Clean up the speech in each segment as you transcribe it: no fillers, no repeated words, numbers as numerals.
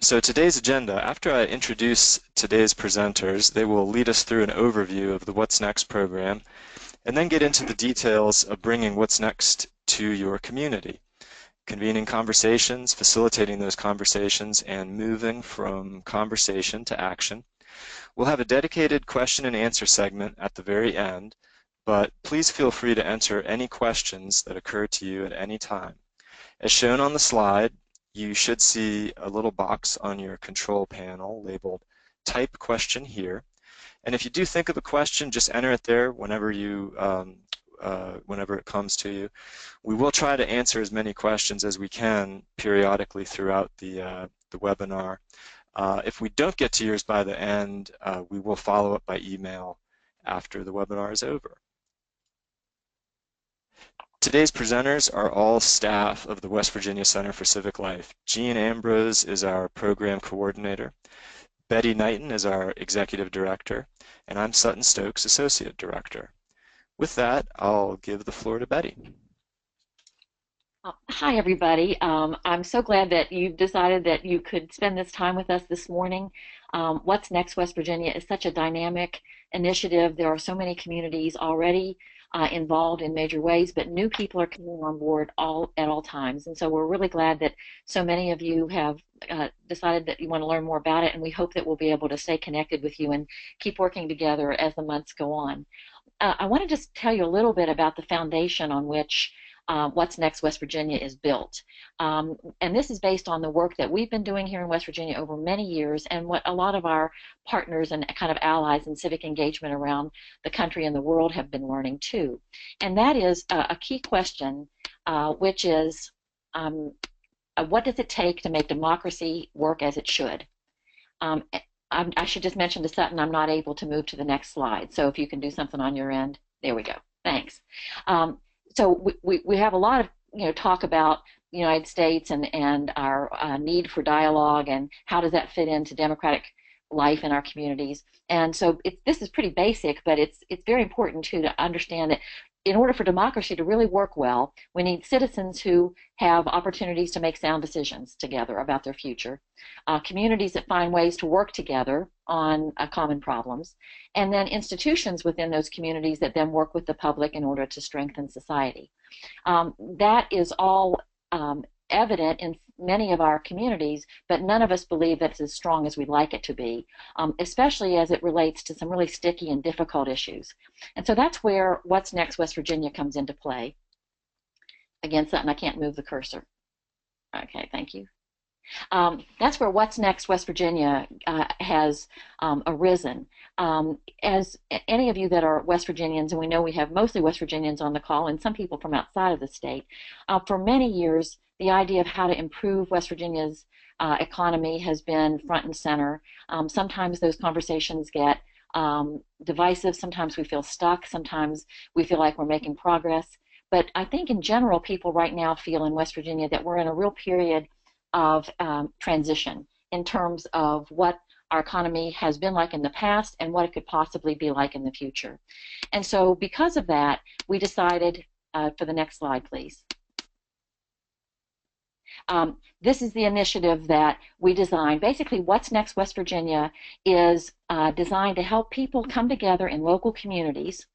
So today's agenda, after I introduce today's presenters, they will lead us through an overview of the What's Next program and then get into the details of bringing What's Next to your community, convening conversations, facilitating those conversations, and moving from conversation to action. We'll have a dedicated question and answer segment at the very end, but please feel free to enter any questions that occur to you at any time. As shown on the slide, you should see a little box on your control panel labeled Type Question Here. And if you do think of a question, just enter it there whenever it comes to you. We will try to answer as many questions as we can periodically throughout the webinar. If we don't get to yours by the end, we will follow up by email after the webinar is over. Today's presenters are all staff of the West Virginia Center for Civic Life. Jean Ambrose is our program coordinator. Betty Knighton is our executive director, and I'm Sutton Stokes, associate director. With that, I'll give the floor to Betty. Hi, everybody. I'm so glad that you've decided that you could spend this time with us this morning. What's Next West Virginia is such a dynamic initiative. There are so many communities already involved in major ways, but new people are coming on board at all times. And so we're really glad that so many of you have decided that you want to learn more about it, and we hope that we'll be able to stay connected with you and keep working together as the months go on. I want to just tell you a little bit about the foundation on which What's Next West Virginia is built. And this is based on the work that we've been doing here in West Virginia over many years and what a lot of our partners and kind of allies in civic engagement around the country and the world have been learning too. And that is a key question, which is what does it take to make democracy work as it should? I should just mention to Sutton I'm not able to move to the next slide. So if you can do something on your end, there we go. Thanks. So we have a lot of talk about the United States and our need for dialogue and how does that fit into democratic life in our communities. And so this is pretty basic, but it's very important too to understand that in order for democracy to really work well, we need citizens who have opportunities to make sound decisions together about their future, communities that find ways to work together on common problems, and then institutions within those communities that then work with the public in order to strengthen society. That is all evident in many of our communities, but none of us believe that it's as strong as we'd like it to be, especially as it relates to some really sticky and difficult issues. And so that's where What's Next West Virginia comes into play. Again, Sutton, I can't move the cursor. Okay, thank you. That's where What's Next West Virginia has arisen. As any of you that are West Virginians, and we know we have mostly West Virginians on the call and some people from outside of the state, for many years the idea of how to improve West Virginia's economy has been front and center. Sometimes those conversations get divisive, sometimes we feel stuck, sometimes we feel like we're making progress. But I think in general people right now feel in West Virginia that we're in a real period of transition in terms of what our economy has been like in the past and what it could possibly be like in the future. And so because of that, we decided, for the next slide please, this is the initiative that we designed. Basically, What's Next West Virginia is designed to help people come together in local communities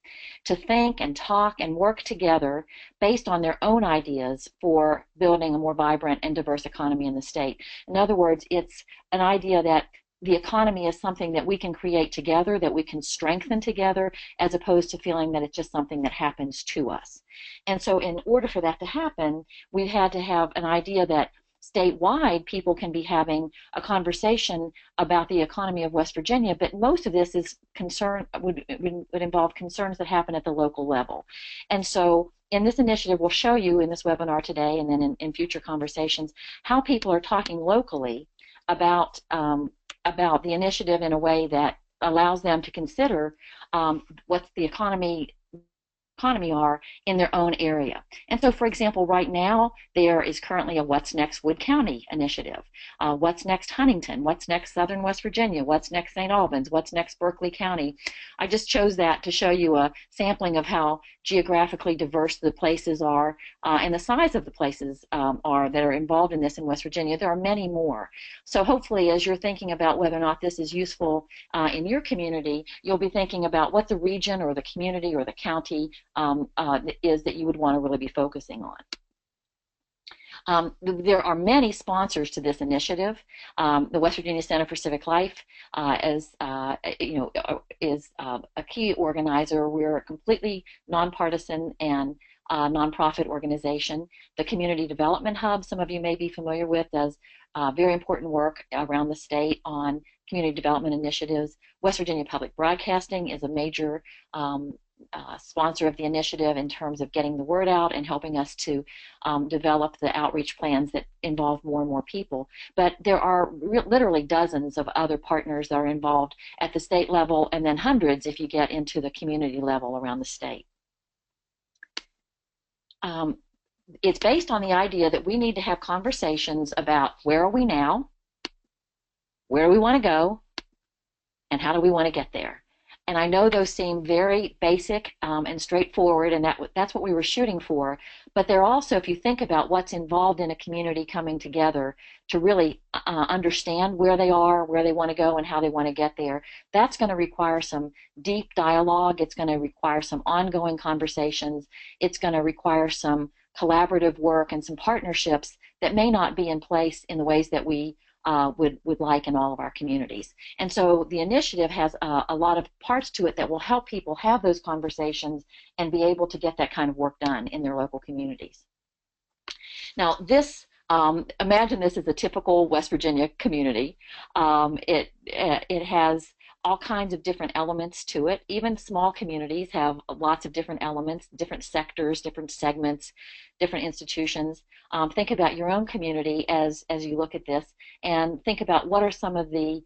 to think and talk and work together based on their own ideas for building a more vibrant and diverse economy in the state. In other words, it's an idea that the economy is something that we can create together, that we can strengthen together, as opposed to feeling that it's just something that happens to us. And so in order for that to happen, we had to have an idea that statewide people can be having a conversation about the economy of West Virginia, but most of this is would involve concerns that happen at the local level. And so in this initiative, we'll show you in this webinar today and then in future conversations how people are talking locally about the initiative in a way that allows them to consider what the economy are in their own area. And so, for example, right now there is currently a What's Next Wood County initiative, What's Next Huntington, What's Next Southern West Virginia, What's Next St. Albans, What's Next Berkeley County. I just chose that to show you a sampling of how geographically diverse the places are and the size of the places are that are involved in this in West Virginia. There are many more. So hopefully, as you're thinking about whether or not this is useful in your community, you'll be thinking about what the region or the community or the county is that you would want to really be focusing on. There are many sponsors to this initiative. The West Virginia Center for Civic Life is a key organizer. We're a completely nonpartisan and nonprofit organization. The Community Development Hub, some of you may be familiar with, does very important work around the state on community development initiatives. West Virginia Public Broadcasting is a major sponsor of the initiative in terms of getting the word out and helping us to develop the outreach plans that involve more and more people. But there are literally dozens of other partners that are involved at the state level, and then hundreds if you get into the community level around the state. It's based on the idea that we need to have conversations about where are we now, where do we want to go, and how do we want to get there. And I know those seem very basic and straightforward, and that's what we were shooting for. But they're also, if you think about what's involved in a community coming together to really understand where they are, where they want to go, and how they want to get there, that's going to require some deep dialogue. It's going to require some ongoing conversations. It's going to require some collaborative work and some partnerships that may not be in place in the ways that we would like in all of our communities. And so the initiative has a lot of parts to it that will help people have those conversations and be able to get that kind of work done in their local communities. Now this, imagine this is a typical West Virginia community. It has all kinds of different elements to it. Even small communities have lots of different elements, different sectors, different segments, different institutions. Think about your own community as you look at this, and think about what are some of the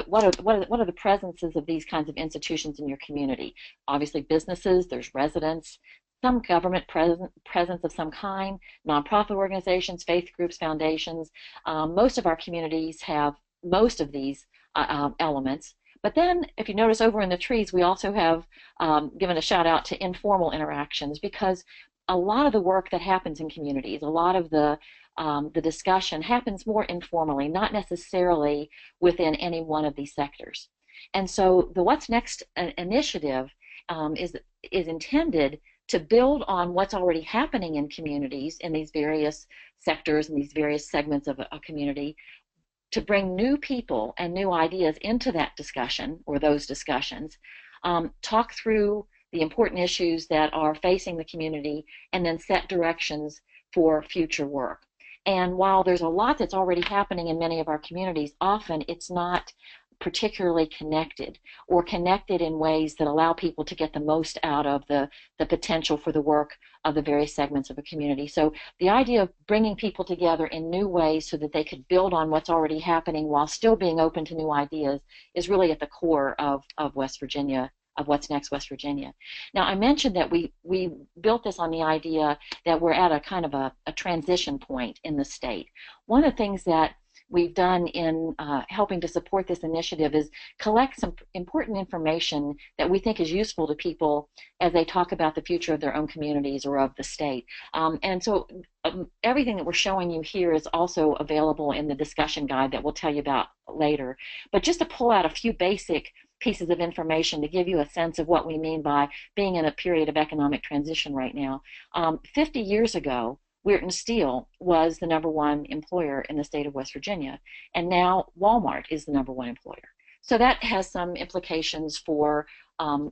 what are the presences of these kinds of institutions in your community. Obviously, businesses. There's residents. Some government presence of some kind, nonprofit organizations, faith groups, foundations. Most of our communities have most of these elements. But then, if you notice over in the trees, we also have given a shout out to informal interactions, because a lot of the work that happens in communities, a lot of the discussion happens more informally, not necessarily within any one of these sectors. And so the What's Next initiative is intended to build on what's already happening in communities in these various sectors and these various segments of a community, to bring new people and new ideas into that discussion or those discussions, talk through the important issues that are facing the community, and then set directions for future work. And while there's a lot that's already happening in many of our communities, often it's not particularly connected, or connected in ways that allow people to get the most out of the potential for the work of the various segments of a community. So the idea of bringing people together in new ways so that they could build on what's already happening while still being open to new ideas is really at the core of West Virginia, of What's Next West Virginia. Now, I mentioned that we built this on the idea that we're at a kind of a transition point in the state. One of the things that we've done in helping to support this initiative is collect some important information that we think is useful to people as they talk about the future of their own communities or of the state. And so everything that we're showing you here is also available in the discussion guide that we'll tell you about later. But just to pull out a few basic pieces of information to give you a sense of what we mean by being in a period of economic transition right now. 50 years ago, Weirton Steel was the #1 employer in the state of West Virginia, and now Walmart is the #1 employer. So that has some implications for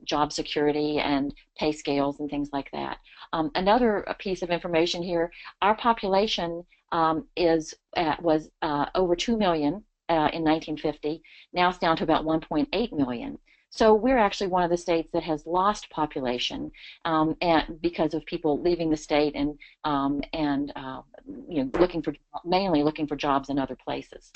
job security and pay scales and things like that. Another piece of information here: our population was over 2 million in 1950. Now it's down to about 1.8 million. So we're actually one of the states that has lost population because of people leaving the state and mainly looking for jobs in other places.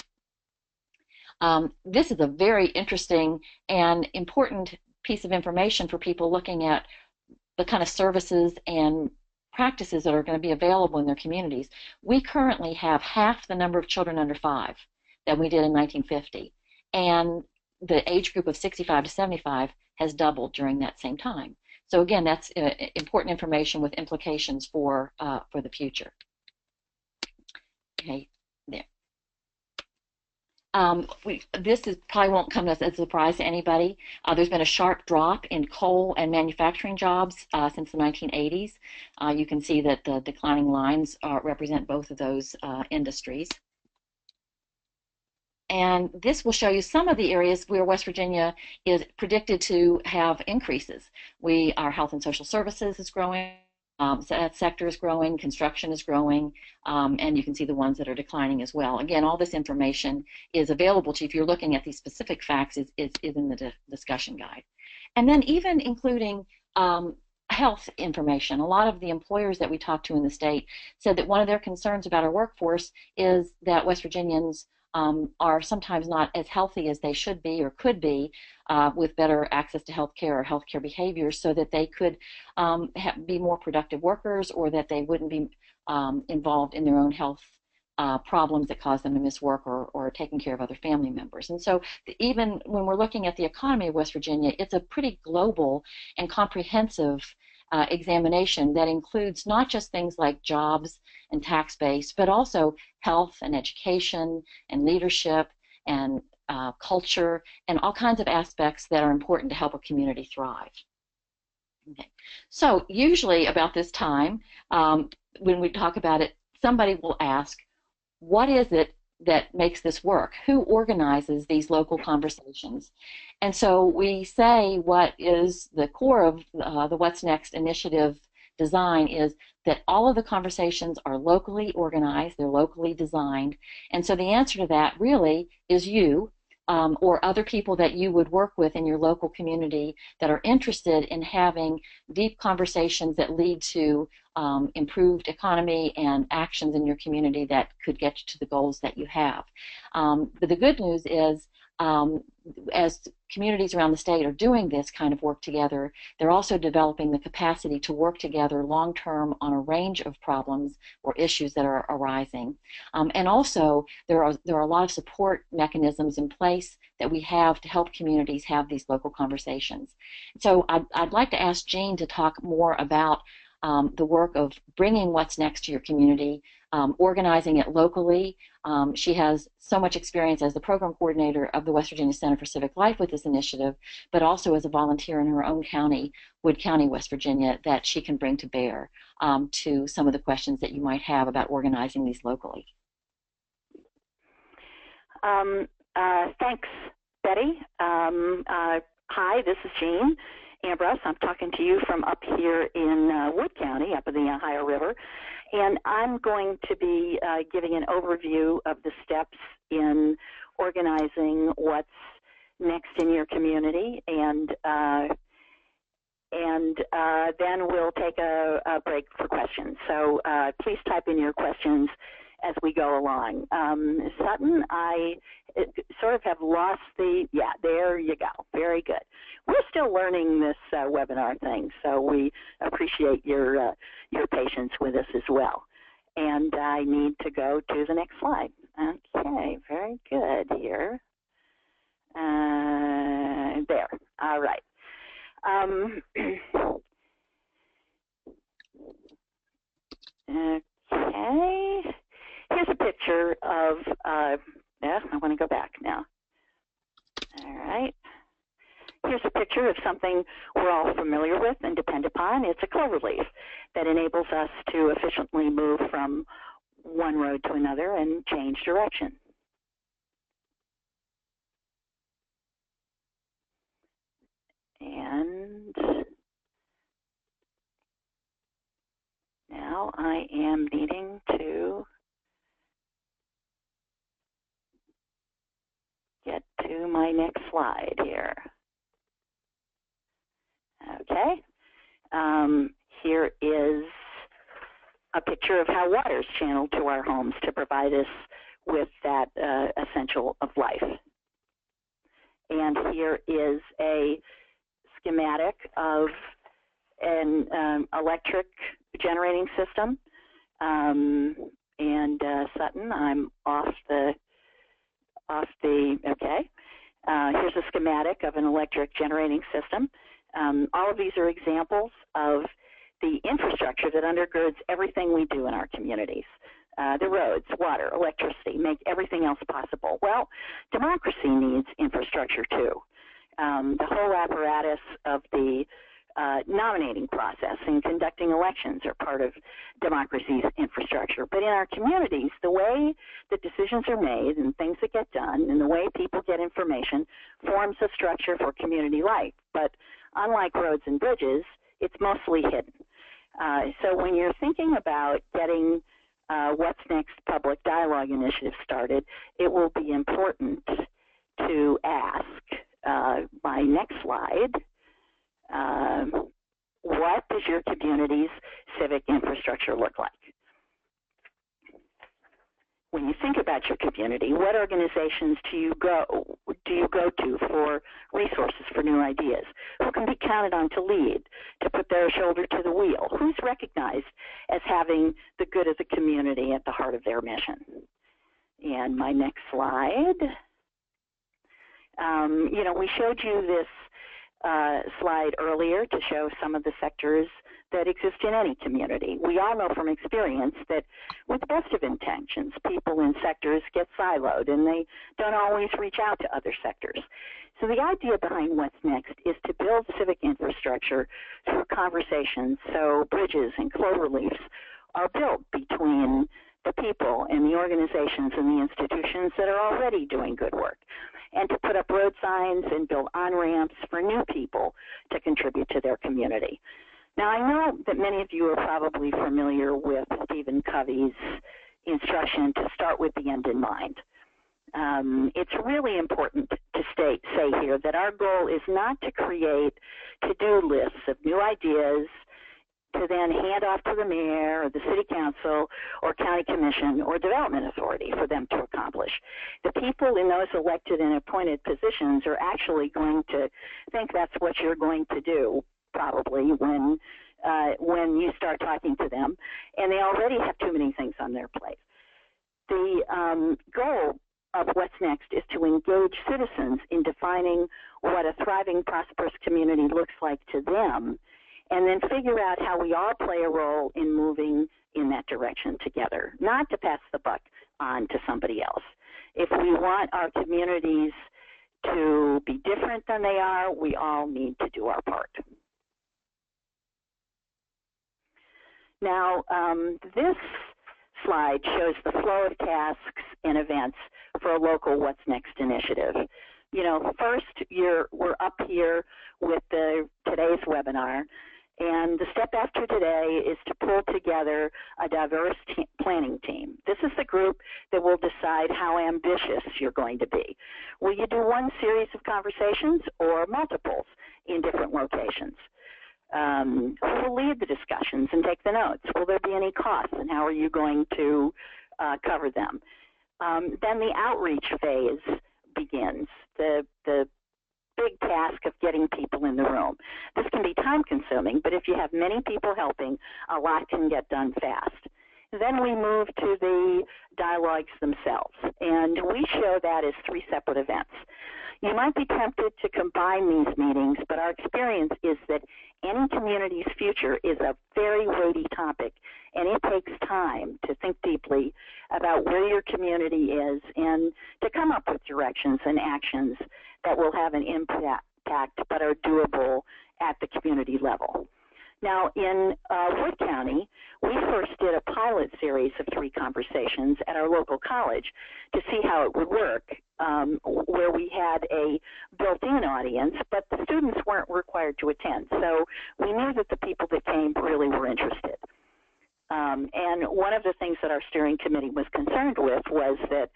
This is a very interesting and important piece of information for people looking at the kind of services and practices that are going to be available in their communities. We currently have half the number of children under 5 that we did in 1950, and the age group of 65 to 75 has doubled during that same time. So again, that's important information with implications for the future. Okay, there. This probably won't come as a surprise to anybody. There's been a sharp drop in coal and manufacturing jobs since the 1980s. You can see that the declining lines represent both of those industries. And this will show you some of the areas where West Virginia is predicted to have increases. Our health and social services is growing. So that sector is growing, construction is growing, and you can see the ones that are declining as well. Again, all this information is available to you if you're looking at these specific facts is in the discussion guide. And then even including health information. A lot of the employers that we talked to in the state said that one of their concerns about our workforce is that West Virginians are sometimes not as healthy as they should be or could be with better access to healthcare or healthcare behaviors, so that they could be more productive workers, or that they wouldn't be involved in their own health problems that cause them to miss work or taking care of other family members. And so even when we're looking at the economy of West Virginia, it's a pretty global and comprehensive examination that includes not just things like jobs and tax base, but also health and education and leadership and culture and all kinds of aspects that are important to help a community thrive. Okay. So usually about this time, when we talk about it, somebody will ask, what is it that makes this work? Who organizes these local conversations? And so we say what is the core of the What's Next initiative design is that all of the conversations are locally organized, they're locally designed. And so the answer to that really is you or other people that you would work with in your local community that are interested in having deep conversations that lead to improved economy and actions in your community that could get you to the goals that you have. But the good news is, as communities around the state are doing this kind of work together, they're also developing the capacity to work together long-term on a range of problems or issues that are arising. And also, there are a lot of support mechanisms in place that we have to help communities have these local conversations. So I'd like to ask Jean to talk more about the work of bringing What's Next to your community, organizing it locally. She has so much experience as the program coordinator of the West Virginia Center for Civic Life with this initiative, but also as a volunteer in her own county, Wood County, West Virginia, that she can bring to bear to some of the questions that you might have about organizing these locally. Thanks, Betty. Hi, this is Jean Ambrose. I'm talking to you from up here in Wood County, up in the Ohio River. And I'm going to be giving an overview of the steps in organizing what's next in your community, and then we'll take a break for questions. So please type in your questions as we go along. Sutton, I sort of have lost the, yeah, there you go. Very good. We're still learning this webinar thing, so we appreciate your patience with us as well. And I need to go to the next slide. Okay, very good here. There, all right. Okay, here's a picture of, yeah, I want to go back now. All right. Here's a picture of something we're all familiar with and depend upon. It's a clover leaf that enables us to efficiently move from one road to another and change direction. And now I am needing to get to my next slide here. Okay, here is a picture of how water is channeled to our homes to provide us with that essential of life. And here is a schematic of an electric generating system. Sutton, I'm off the, okay. Here's a schematic of an electric generating system. All of these are examples of the infrastructure that undergirds everything we do in our communities. The roads, water, electricity, make everything else possible. Well, democracy needs infrastructure too. The whole apparatus of the nominating process and conducting elections are part of democracy's infrastructure. But in our communities, the way that decisions are made and things that get done and the way people get information forms a structure for community life. But unlike roads and bridges, it's mostly hidden. So when you're thinking about getting What's Next public dialogue initiative started, it will be important to ask, my next slide, what does your community's civic infrastructure look like? When you think about your community, what organizations do you go to for resources for new ideas? Who can be counted on to lead, to put their shoulder to the wheel? Who's recognized as having the good of the community at the heart of their mission? And my next slide. We showed you this slide earlier to show some of the sectors that exist in any community. We all know from experience that with the best of intentions, people in sectors get siloed and they don't always reach out to other sectors. So the idea behind What's Next is to build civic infrastructure through conversations, so bridges and cloverleafs are built between the people and the organizations and the institutions that are already doing good work, and to put up road signs and build on-ramps for new people to contribute to their community. Now, I know that many of you are probably familiar with Stephen Covey's instruction to start with the end in mind. It's really important to say here that our goal is not to create to-do lists of new ideas to then hand off to the mayor or the city council or county commission or development authority for them to accomplish. The people in those elected and appointed positions are actually going to think that's what you're going to do probably when you start talking to them, and they already have too many things on their plate. The goal of What's Next is to engage citizens in defining what a thriving, prosperous community looks like to them, and then figure out how we all play a role in moving in that direction together, not to pass the buck on to somebody else. If we want our communities to be different than they are, we all need to do our part. Now, this slide shows the flow of tasks and events for a local What's Next initiative. First, we're up here with today's webinar, and the step after today is to pull together a diverse planning team. This is the group that will decide how ambitious you're going to be. Will you do one series of conversations or multiples in different locations? Who will lead the discussions and take the notes? Will there be any costs, and how are you going to cover them? Then the outreach phase begins, the big task of getting people in the room. This can be time-consuming, but if you have many people helping, a lot can get done fast. Then we move to the dialogues themselves, and we show that as 3 separate events. You might be tempted to combine these meetings, but our experience is that any community's future is a very weighty topic, and it takes time to think deeply about where your community is and to come up with directions and actions that will have an impact but are doable at the community level. Now, in Wood County, we first did a pilot series of 3 conversations at our local college to see how it would work, where we had a built-in audience, but the students weren't required to attend. So we knew that the people that came really were interested. And one of the things that our steering committee was concerned with was that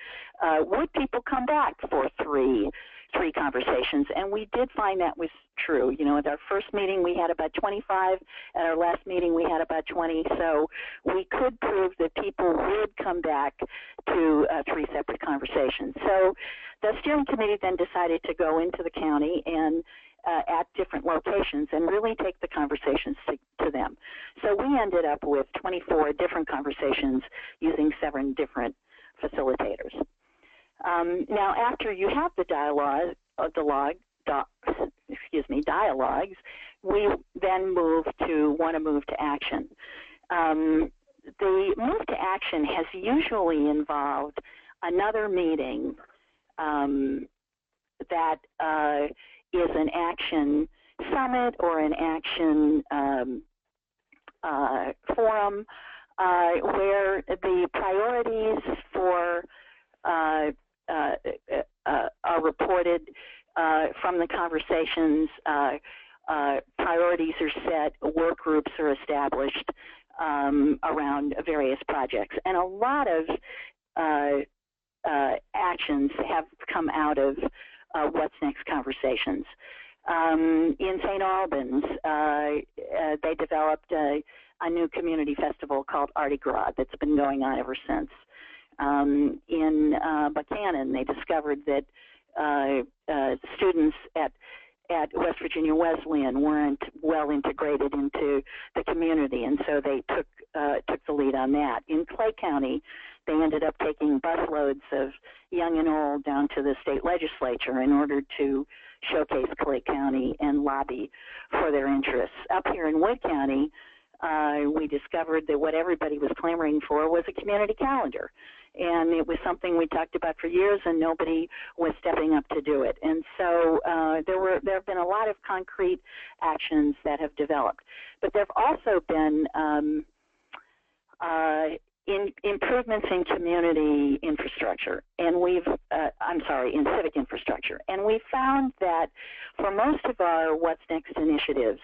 would people come back for three conversations, and we did find that was true. At our first meeting we had about 25, at our last meeting we had about 20, so we could prove that people would come back to 3 separate conversations. So the steering committee then decided to go into the county and at different locations and really take the conversations to them. So we ended up with 24 different conversations using 7 different facilitators. Now, after you have the dialogues, we then want to move to action. The move to action has usually involved another meeting that is an action summit or an action forum where the priorities for are reported from the conversations. Priorities are set, work groups are established around various projects, and a lot of actions have come out of What's Next conversations. In St. Albans, they developed a new community festival called Artie Gras that's been going on ever since. In Buchanan, they discovered that students at West Virginia Wesleyan weren't well integrated into the community, and so they took the lead on that. In Clay County, they ended up taking busloads of young and old down to the state legislature in order to showcase Clay County and lobby for their interests. Up here in Wood County, we discovered that what everybody was clamoring for was a community calendar. And it was something we talked about for years, and nobody was stepping up to do it. And so there have been a lot of concrete actions that have developed. But there have also been improvements in community infrastructure, and in civic infrastructure. And we found that for most of our What's Next initiatives,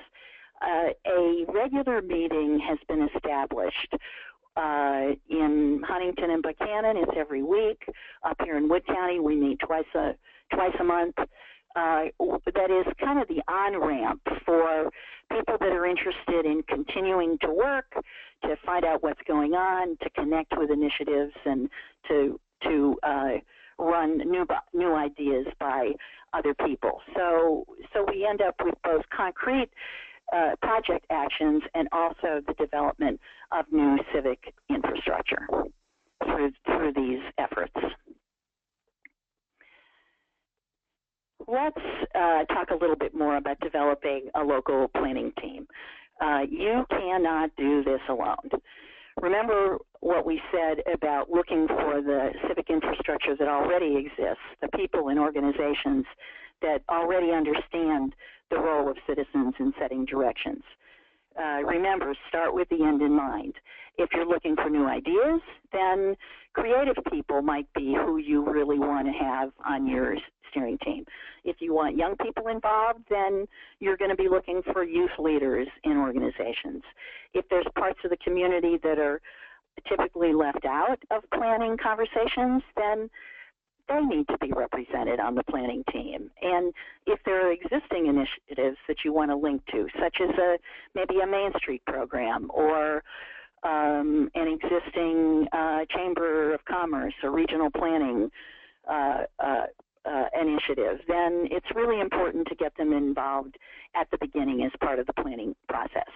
a regular meeting has been established. In Huntington and Buchanan, it's every week. Up here in Wood County, we meet twice a month. That is kind of the on-ramp for people that are interested in continuing to work, to find out what's going on, to connect with initiatives, and to run new ideas by other people. So we end up with both concrete project actions and also the development of new civic infrastructure through these efforts. Let's talk a little bit more about developing a local planning team. You cannot do this alone. Remember what we said about looking for the civic infrastructure that already exists, the people and organizations that already understand the role of citizens in setting directions. Remember, start with the end in mind. If you're looking for new ideas, then creative people might be who you really want to have on your steering team. If you want young people involved, then you're going to be looking for youth leaders in organizations. If there's parts of the community that are typically left out of planning conversations, then they need to be represented on the planning team. And if there are existing initiatives that you want to link to, such as maybe a Main Street program or an existing Chamber of Commerce or regional planning initiative, then it's really important to get them involved at the beginning as part of the planning process.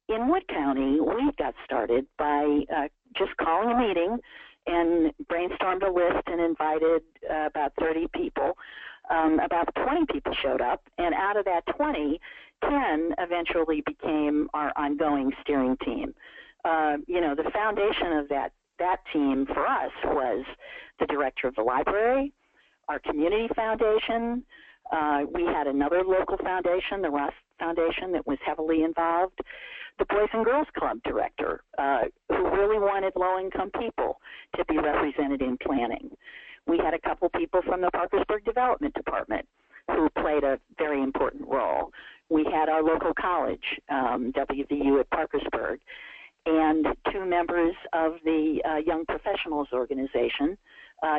In Wood County, we got started by just calling a meeting and brainstormed a list and invited about 30 people. About 20 people showed up, and out of that 20, 10 eventually became our ongoing steering team. The foundation of that team for us was the director of the library, our community foundation. We had another local foundation, the Ross Foundation, that was heavily involved. The Boys and Girls Club director, who really wanted low-income people to be represented in planning. We had a couple people from the Parkersburg Development Department who played a very important role. We had our local college, WVU at Parkersburg, and 2 members of the Young Professionals Organization,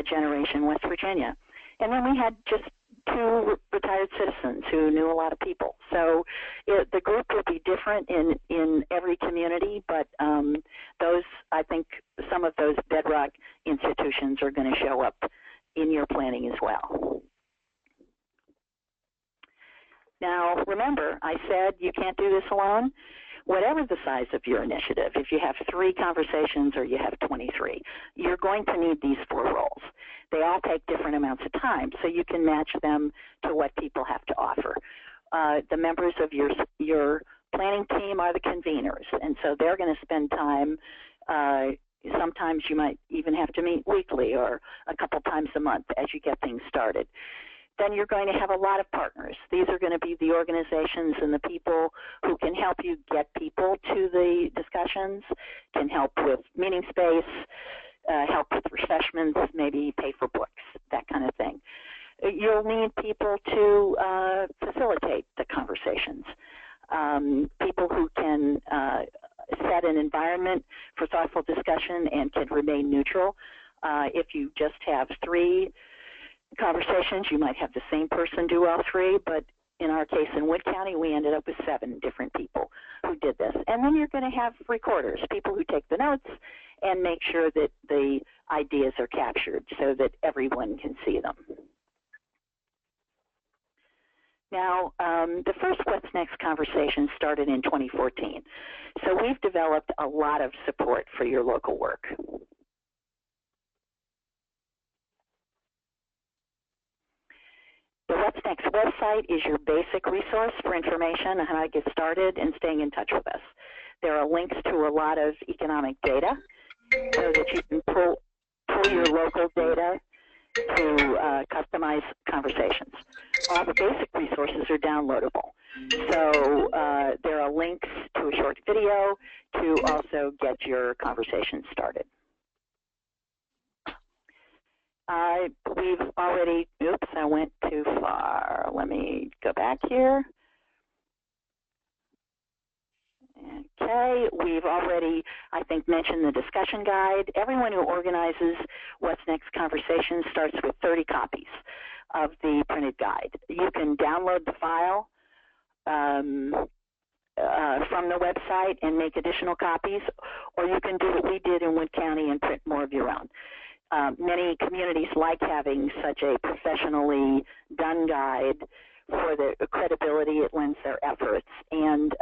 Generation West Virginia. And then we had just 2 retired citizens who knew a lot of people. So the group will be different in every community, but I think some of those bedrock institutions are going to show up in your planning as well. Now, remember, I said you can't do this alone. Whatever the size of your initiative, if you have 3 conversations or you have 23, you're going to need these 4 roles. They all take different amounts of time, so you can match them to what people have to offer. the members of your planning team are the conveners, and so they're going to spend time. Sometimes you might even have to meet weekly or a couple times a month as you get things started. Then you're going to have a lot of partners. These are going to be the organizations and the people who can help you get people to the discussions, can help with meeting space, help with refreshments, maybe pay for books, that kind of thing. You'll need people to facilitate the conversations, people who can set an environment for thoughtful discussion and can remain neutral. If you just have 3 conversations, you might have the same person do all 3, but in our case in Wood County, we ended up with 7 different people who did this. And then you're going to have recorders, people who take the notes and make sure that the ideas are captured so that everyone can see them. Now, the first What's Next conversation started in 2014, so we've developed a lot of support for your local work. The What's Next website is your basic resource for information on how to get started and staying in touch with us. There are links to a lot of economic data so that you can pull your local data to customize conversations. All the basic resources are downloadable. So there are links to a short video to also get your conversation started. We've already, oops, I went too far. Let me go back here. Okay, we've already, I think, mentioned the discussion guide. Everyone who organizes What's Next conversation starts with 30 copies of the printed guide. You can download the file from the website and make additional copies, or you can do what we did in Wood County and print more of your own. Many communities like having such a professionally done guide for the credibility it lends their efforts, and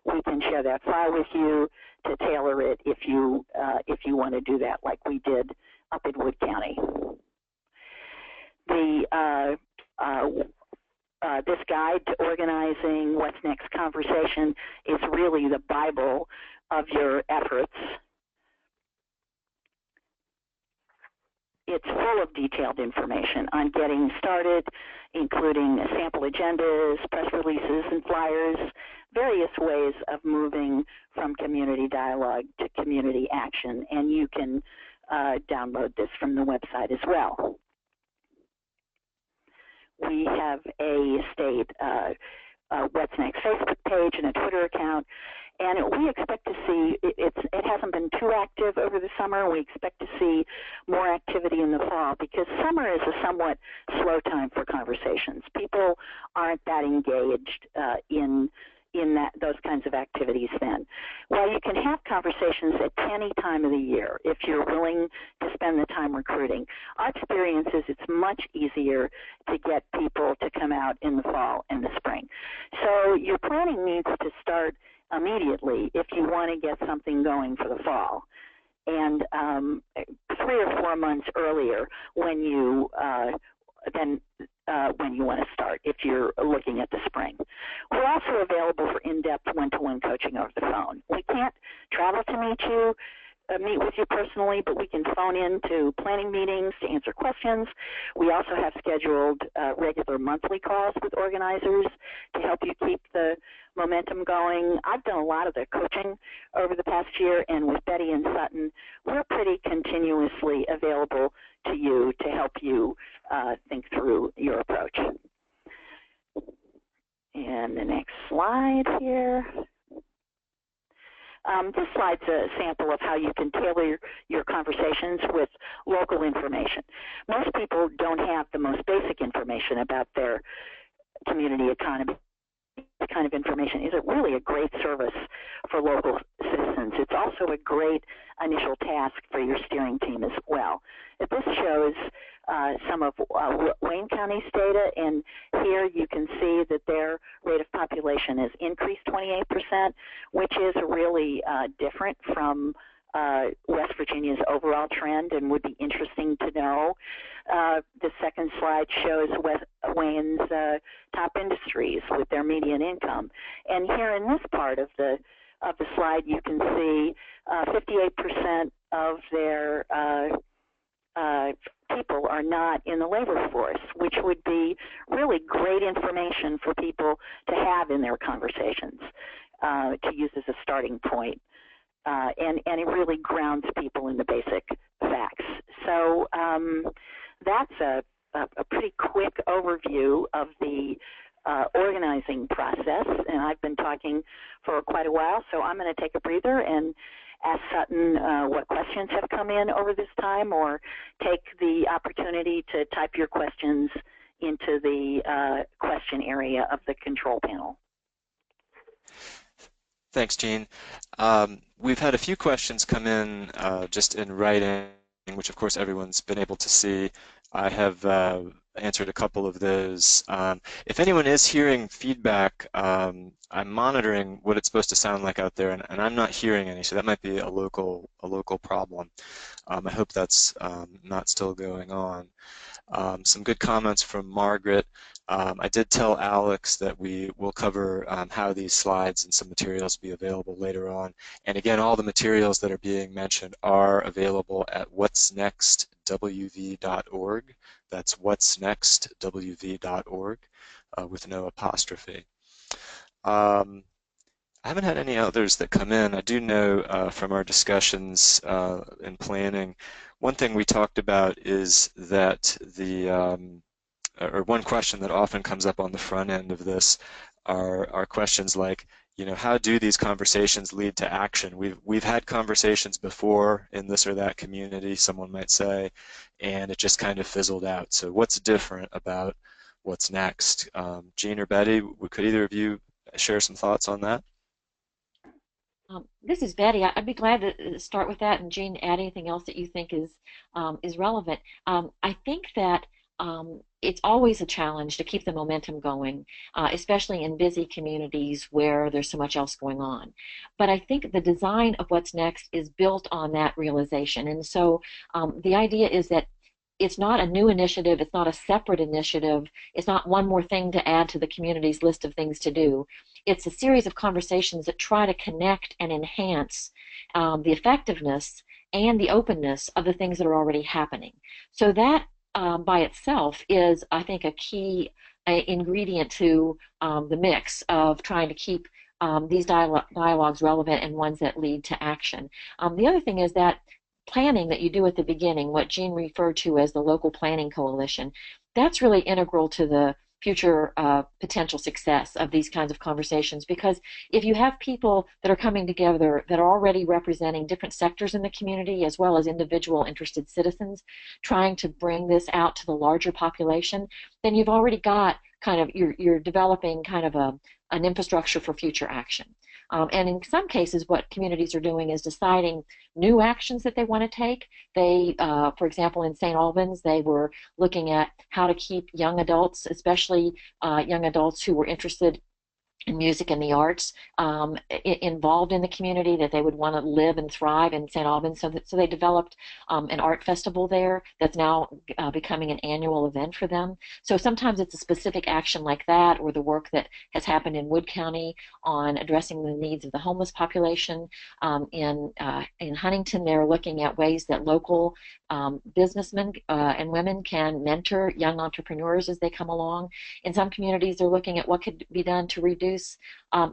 we can share that file with you to tailor it if you want to do that, like we did up in Wood County. This guide to organizing What's Next conversation is really the Bible of your efforts. It's full of detailed information on getting started, including sample agendas, press releases, and flyers, various ways of moving from community dialogue to community action, and you can download this from the website as well. We have a state What's Next Facebook page and a Twitter account, and we expect to see, it hasn't been too active over the summer. We expect to see more activity in the fall because summer is a somewhat slow time for conversations. People aren't that engaged in those kinds of activities then. While you can have conversations at any time of the year if you're willing to spend the time recruiting, our experience is it's much easier to get people to come out in the fall and the spring. So your planning needs to start immediately if you want to get something going for the fall, and 3 or 4 months earlier when you want to start if you're looking at the spring. We're also available for in-depth one-to-one coaching over the phone. We can't travel to meet with you personally, but we can phone in to planning meetings to answer questions. We also have scheduled regular monthly calls with organizers to help you keep the momentum going. I've done a lot of the coaching over the past year, and with Betty and Sutton, we're pretty continuously available to you to help you think through your approach. And the next slide here. This slide's a sample of how you can tailor your conversations with local information. Most people don't have the most basic information about their community economy. The kind of information is really a great service for local citizens. It's also a great initial task for your steering team as well. This shows some of Wayne County's data, and here you can see that their rate of population has increased 28%, which is really different from West Virginia's overall trend and would be interesting to know. The second slide shows Wayne's top industries with their median income. And here in this part of the slide, you can see 58% of their people are not in the labor force, which would be really great information for people to have in their conversations, to use as a starting point. And it really grounds people in the basic facts. So that's a pretty quick overview of the organizing process, and I've been talking for quite a while, so I'm going to take a breather and ask Sutton what questions have come in over this time, or take the opportunity to type your questions into the question area of the control panel. Thanks, Jean. We've had a few questions come in just in writing, which of course everyone's been able to see. I have answered a couple of those. If anyone is hearing feedback, I'm monitoring what it's supposed to sound like out there, and I'm not hearing any, so that might be a local problem. I hope that's not still going on. Some good comments from Margaret. I did tell Alex that we will cover how these slides and some materials will be available later on. And again, all the materials that are being mentioned are available at whatsnextwv.org. That's whatsnextwv.org with no apostrophe. I haven't had any others that come in. I do know from our discussions in planning, one thing we talked about is that or one question that often comes up on the front end of this are questions like, you know, how do these conversations lead to action? We've had conversations before in this or that community, someone might say, and it just kind of fizzled out. So what's different about what's next? Jean or Betty, could either of you share some thoughts on that? This is Betty. I'd be glad to start with that, and Jean, add anything else that you think is relevant. I think that it's always a challenge to keep the momentum going, especially in busy communities where there's so much else going on. But I think the design of what's next is built on that realization. And so the idea is that it's not a new initiative, it's not a separate initiative, it's not one more thing to add to the community's list of things to do. It's a series of conversations that try to connect and enhance the effectiveness and the openness of the things that are already happening. So that by itself is, I think, a key ingredient to the mix of trying to keep these dialogues relevant and ones that lead to action. The other thing is that planning that you do at the beginning, what Jean referred to as the local planning coalition, that's really integral to the future potential success of these kinds of conversations, because if you have people that are coming together that are already representing different sectors in the community as well as individual interested citizens trying to bring this out to the larger population, then you've already got kind of, you're developing kind of an infrastructure for future action. And in some cases, what communities are doing is deciding new actions that they want to take. They, for example, in St. Albans, they were looking at how to keep young adults, especially young adults who were interested in music and the arts, involved in the community, that they would want to live and thrive in St. Albans. So they developed an art festival there that's now becoming an annual event for them. So sometimes it's a specific action like that, or the work that has happened in Wood County on addressing the needs of the homeless population. In Huntington, they're looking at ways that local businessmen and women can mentor young entrepreneurs as they come along. In some communities, they're looking at what could be done to reduce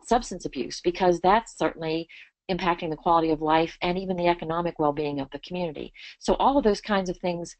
substance abuse, because that's certainly impacting the quality of life and even the economic well-being of the community. So all of those kinds of things,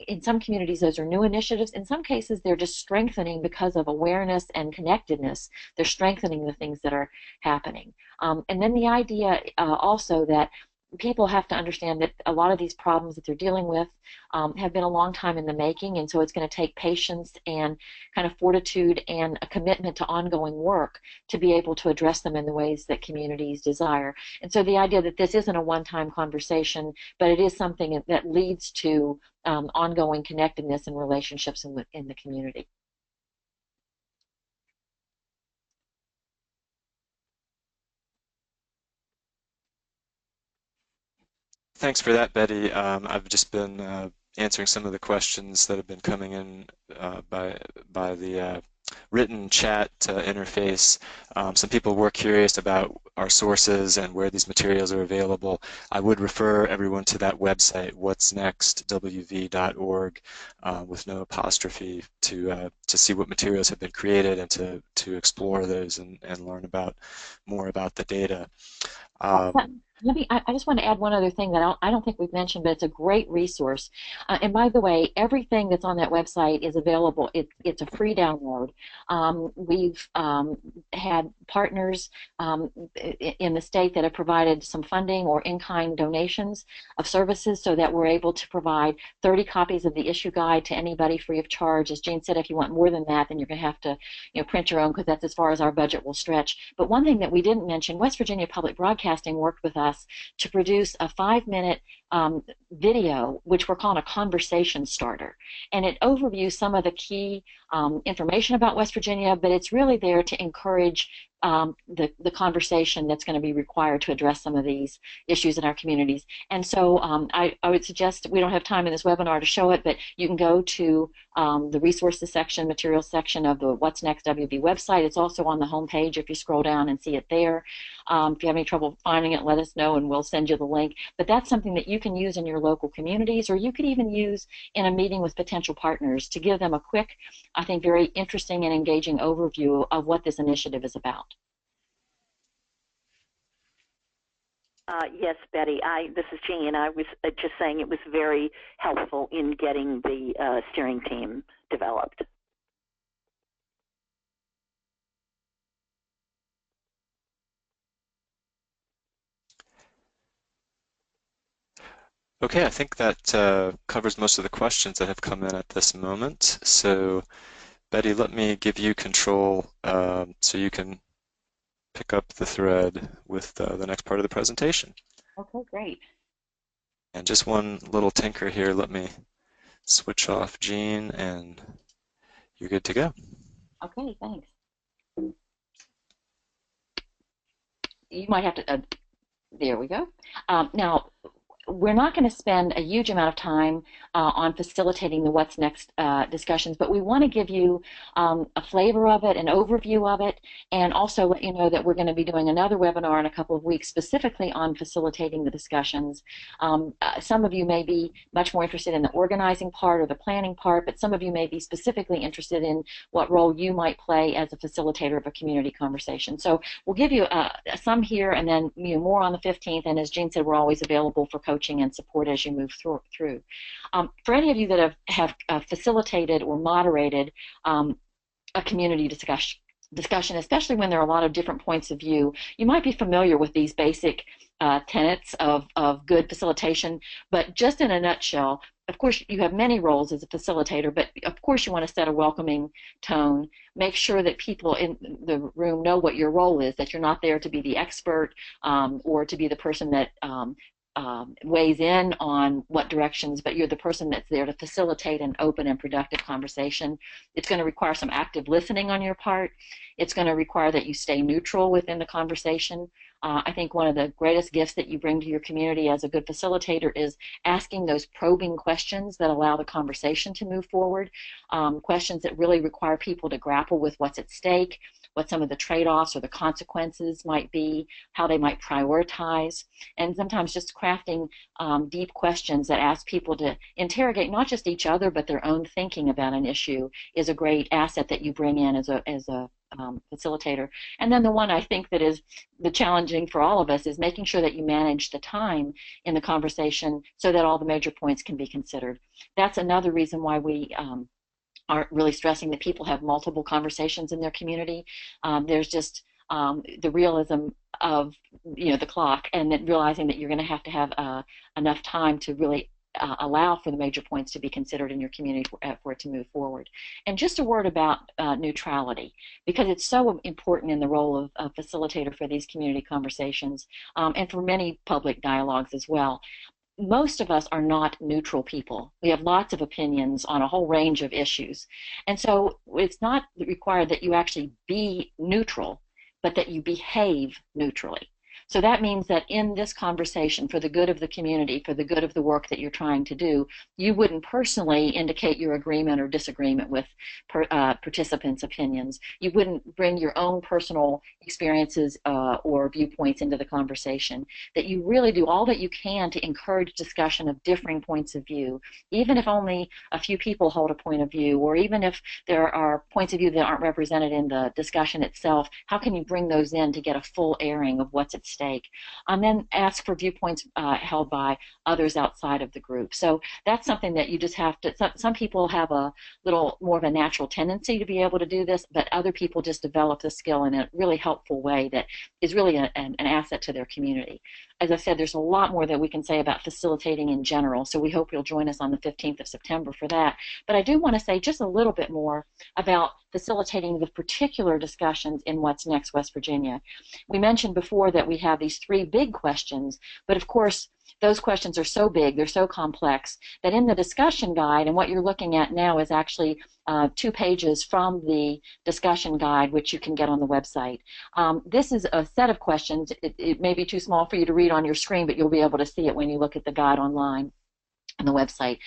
in some communities, those are new initiatives. In some cases, they're just strengthening because of awareness and connectedness. They're strengthening the things that are happening. And then the idea also that people have to understand that a lot of these problems that they're dealing with have been a long time in the making, and so it's going to take patience and kind of fortitude and a commitment to ongoing work to be able to address them in the ways that communities desire. And so the idea that this isn't a one-time conversation, but it is something that leads to ongoing connectedness and relationships in the community. Thanks for that, Betty. I've just been answering some of the questions that have been coming in by the written chat interface. Some people were curious about our sources and where these materials are available. I would refer everyone to that website, whatsnextwv.org, with no apostrophe, to see what materials have been created and to explore those and learn more about the data. I just want to add one other thing that I don't think we've mentioned, but it's a great resource. And by the way, everything that's on that website is available. It's a free download. We've had partners in the state that have provided some funding or in-kind donations of services so that we're able to provide 30 copies of the issue guide to anybody free of charge. As Jane said, if you want more than that, then you're going to have to print your own, because that's as far as our budget will stretch. But one thing that we didn't mention, West Virginia Public Broadcasting worked with us to produce a 5-minute video, which we're calling a conversation starter. And it overviews some of the key information about West Virginia, but it's really there to encourage the conversation that's going to be required to address some of these issues in our communities. And so I would suggest, we don't have time in this webinar to show it, but you can go to the resources section, materials section of the What's Next WV website. It's also on the home page if you scroll down and see it there. If you have any trouble finding it, let us know and we'll send you the link. But that's something that you can use in your local communities, or you could even use in a meeting with potential partners to give them a quick, I think, very interesting and engaging overview of what this initiative is about. Yes, Betty, this is Jean. I was just saying it was very helpful in getting the steering team developed. Okay, I think that covers most of the questions that have come in at this moment. So, Betty, let me give you control so you can pick up the thread with the next part of the presentation. Okay, great. And just one little tinker here. Let me switch off Jean, and you're good to go. Okay, thanks. You might have to, there we go. Now, we're not going to spend a huge amount of time on facilitating the What's Next discussions, but we want to give you a flavor of it, an overview of it, and also let you know that we're going to be doing another webinar in a couple of weeks specifically on facilitating the discussions. Some of you may be much more interested in the organizing part or the planning part, but some of you may be specifically interested in what role you might play as a facilitator of a community conversation. So we'll give you some here, and then more on the 15th, and as Jean said, we're always available for coaching and support as you move through. For any of you that have facilitated or moderated a community discussion, especially when there are a lot of different points of view, you might be familiar with these basic tenets of good facilitation, but just in a nutshell, of course, you have many roles as a facilitator, but of course you want to set a welcoming tone. Make sure that people in the room know what your role is, that you're not there to be the expert or to be the person that weighs in on what directions, but you're the person that's there to facilitate an open and productive conversation. It's going to require some active listening on your part. It's going to require that you stay neutral within the conversation. I think one of the greatest gifts that you bring to your community as a good facilitator is asking those probing questions that allow the conversation to move forward, questions that really require people to grapple with what's at stake, what some of the trade-offs or the consequences might be, how they might prioritize, and sometimes just crafting deep questions that ask people to interrogate not just each other but their own thinking about an issue is a great asset that you bring in as a facilitator. And then the one I think that is the challenging for all of us is making sure that you manage the time in the conversation so that all the major points can be considered. That's another reason why we aren't really stressing that people have multiple conversations in their community. There's just the realism of the clock, and then realizing that you're going to have enough time to really allow for the major points to be considered in your community for it to move forward. And just a word about neutrality, because it's so important in the role of facilitator for these community conversations and for many public dialogues as well. Most of us are not neutral people. We have lots of opinions on a whole range of issues. And so it's not required that you actually be neutral, but that you behave neutrally. So that means that in this conversation, for the good of the community, for the good of the work that you're trying to do, you wouldn't personally indicate your agreement or disagreement with participants' opinions. You wouldn't bring your own personal experiences or viewpoints into the conversation. That you really do all that you can to encourage discussion of differing points of view, even if only a few people hold a point of view, or even if there are points of view that aren't represented in the discussion itself. How can you bring those in to get a full airing of what's at stake? And then ask for viewpoints held by others outside of the group. So that's something that you just have to, some people have a little more of a natural tendency to be able to do this, but other people just develop the skill in a really helpful way that is really an asset to their community. As I said, there's a lot more that we can say about facilitating in general, so we hope you'll join us on the 15th of September for that. But I do want to say just a little bit more about facilitating the particular discussions in What's Next West Virginia. We mentioned before that we have these 3 big questions, but of course those questions are so big, they're so complex, that in the discussion guide, and what you're looking at now is actually 2 pages from the discussion guide, which you can get on the website. This is a set of questions. It may be too small for you to read on your screen, but you'll be able to see it when you look at the guide online on the website.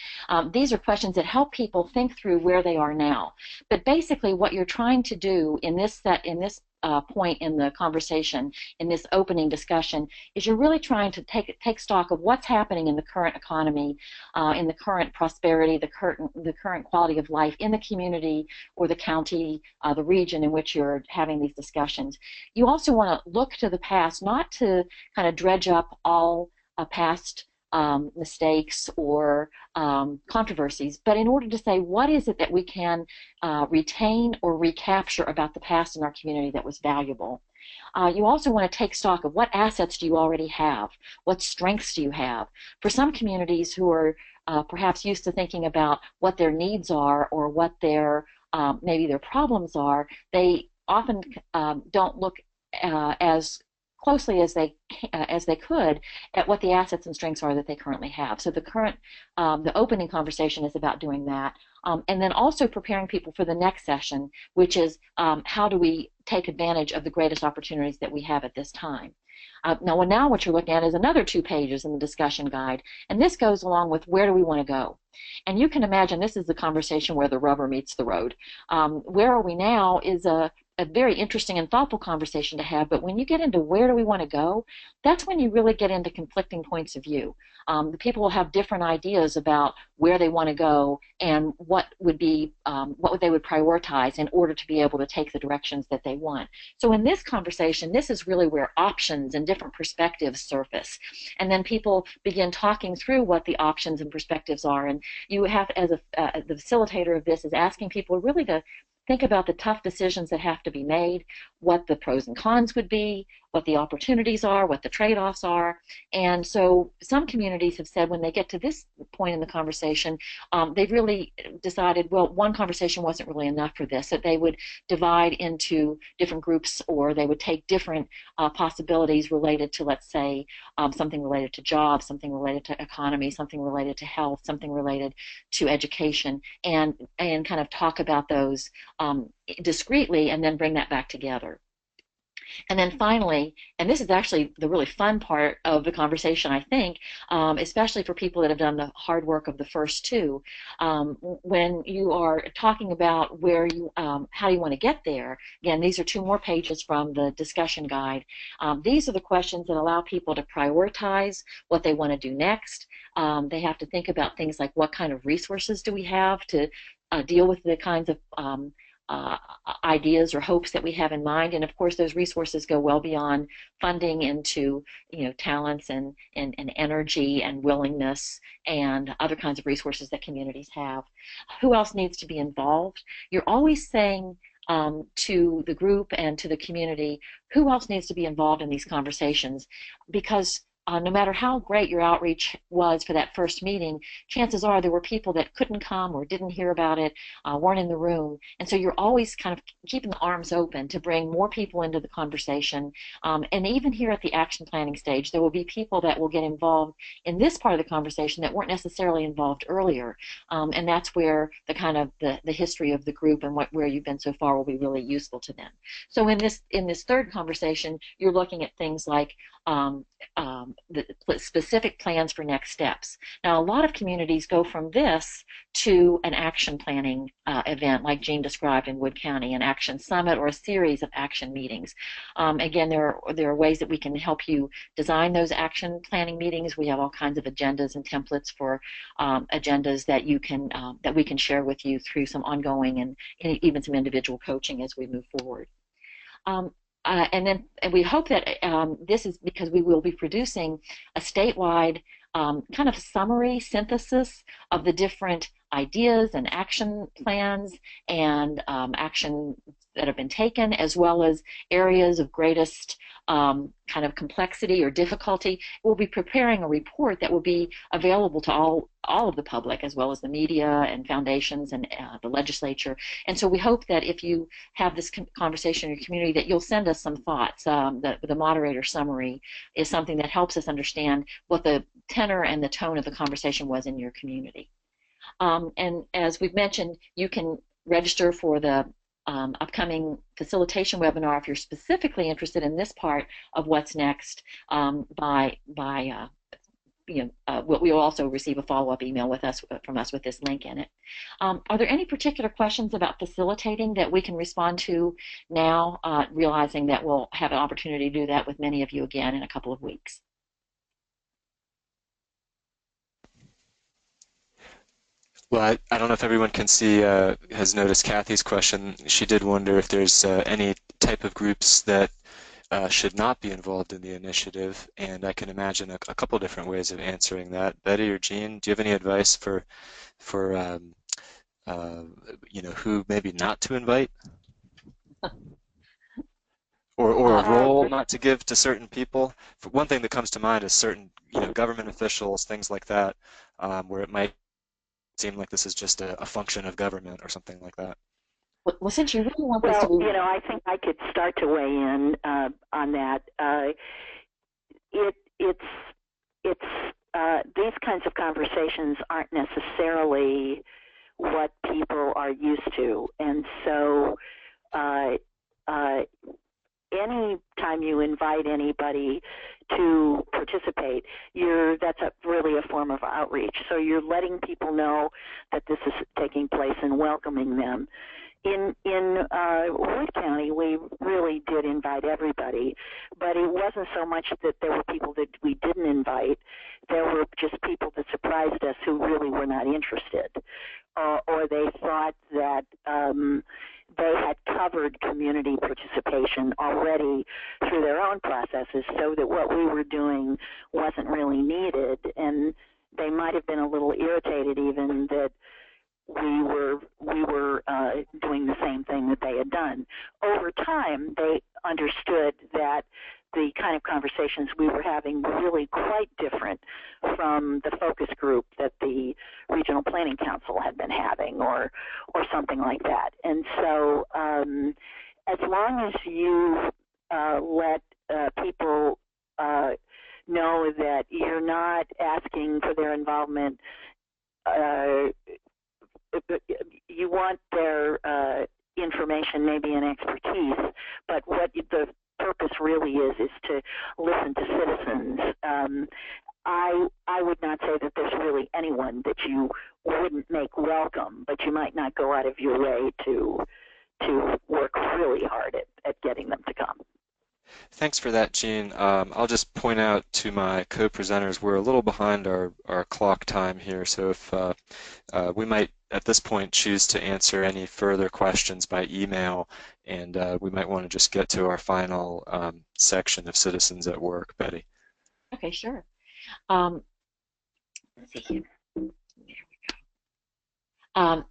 These are questions that help people think through where they are now. But basically what you're trying to do in this point in the conversation, in this opening discussion, is you're really trying to take stock of what's happening in the current economy, in the current prosperity, the current quality of life in the community or the county, the region in which you're having these discussions. You also want to look to the past, not to kind of dredge up all past mistakes or controversies, but in order to say what is it that we can retain or recapture about the past in our community that was valuable. You also want to take stock of what assets do you already have, what strengths do you have. For some communities who are perhaps used to thinking about what their needs are or what their maybe their problems are, they often don't look as closely as they could at what the assets and strengths are that they currently have. So the opening conversation is about doing that, and then also preparing people for the next session, which is how do we take advantage of the greatest opportunities that we have at this time. Now what you're looking at is another 2 pages in the discussion guide, and this goes along with where do we want to go. And you can imagine this is the conversation where the rubber meets the road. Where are we now is a very interesting and thoughtful conversation to have, but when you get into where do we want to go, that's when you really get into conflicting points of view. The people will have different ideas about where they want to go and what they would prioritize in order to be able to take the directions that they want. So in this conversation, this is really where options and different perspectives surface, and then people begin talking through what the options and perspectives are. And you have, as the facilitator of this, is asking people really to think about the tough decisions that have to be made, what the pros and cons would be, what the opportunities are, what the trade-offs are. And so some communities have said when they get to this point in the conversation, they've really decided, well, one conversation wasn't really enough for this, that they would divide into different groups, or they would take different possibilities related to, let's say, something related to jobs, something related to economy, something related to health, something related to education, and kind of talk about those discreetly and then bring that back together. And then finally, and this is actually the really fun part of the conversation, I think, especially for people that have done the hard work of the first 2, when you are talking about where you, how you want to get there. Again, these are 2 more pages from the discussion guide. These are the questions that allow people to prioritize what they want to do next. They have to think about things like what kind of resources do we have to deal with the kinds of ideas or hopes that we have in mind. And of course those resources go well beyond funding into talents and energy and willingness and other kinds of resources that communities have. Who else needs to be involved? You're always saying to the group and to the community, who else needs to be involved in these conversations? Because no matter how great your outreach was for that first meeting, chances are there were people that couldn't come or didn't hear about it, weren't in the room. And so you're always kind of keeping the arms open to bring more people into the conversation. And even here at the action planning stage, there will be people that will get involved in this part of the conversation that weren't necessarily involved earlier. And that's where the kind of the history of the group and where you've been so far will be really useful to them. So in this third conversation, you're looking at things like the specific plans for next steps. Now, a lot of communities go from this to an action planning event like Jean described in Wood County, an action summit or a series of action meetings. Again, there are ways that we can help you design those action planning meetings. We have all kinds of agendas and templates for agendas that you can that we can share with you through some ongoing and even some individual coaching as we move forward. And we hope that this is because we will be producing a statewide kind of summary synthesis of the different ideas and action plans and action that have been taken, as well as areas of greatest kind of complexity or difficulty. We'll be preparing a report that will be available to all of the public, as well as the media and foundations and the legislature. And so we hope that if you have this conversation in your community, that you'll send us some thoughts. The moderator summary is something that helps us understand what the tenor and the tone of the conversation was in your community. And as we've mentioned, you can register for the upcoming facilitation webinar if you're specifically interested in this part of what's next we'll also receive a follow-up email from us with this link in it. Are there any particular questions about facilitating that we can respond to now, realizing that we'll have an opportunity to do that with many of you again in a couple of weeks? Well, I don't know if everyone can see, has noticed Kathy's question. She did wonder if there's any type of groups that should not be involved in the initiative, and I can imagine a couple different ways of answering that. Betty or Jean, do you have any advice for who maybe not to invite, or a role not to give to certain people? For one thing that comes to mind is certain government officials, things like that, where it might seem like this is just a function of government or something like that. Well, since you really want this to be... I think I could start to weigh in on that. These kinds of conversations aren't necessarily what people are used to, and so any time you invite anybody to participate, that's really a form of outreach. So you're letting people know that this is taking place and welcoming them. In Wood County, we really did invite everybody, but it wasn't so much that there were people that we didn't invite. There were just people that surprised us who really were not interested, or they thought that they had covered community participation already through their own processes, so that what we were doing wasn't really needed, and they might have been a little irritated even that we were doing the same thing that they had done. Over time, they understood that the kind of conversations we were having were really quite different from the focus group that the Regional Planning Council had been having, or something like that. And so as long as you let people know that you're not asking for their involvement, you want their information, maybe, and expertise, but what the purpose really is to listen to citizens. I would not say that there's really anyone that you wouldn't make welcome, but you might not go out of your way to work really hard at getting them to come. Thanks for that, Jean. I'll just point out to my co-presenters, we're a little behind our clock time here, so if we might at this point choose to answer any further questions by email, and we might want to just get to our final section of Citizens at Work. Betty. Okay, sure. Let's see here. There we go.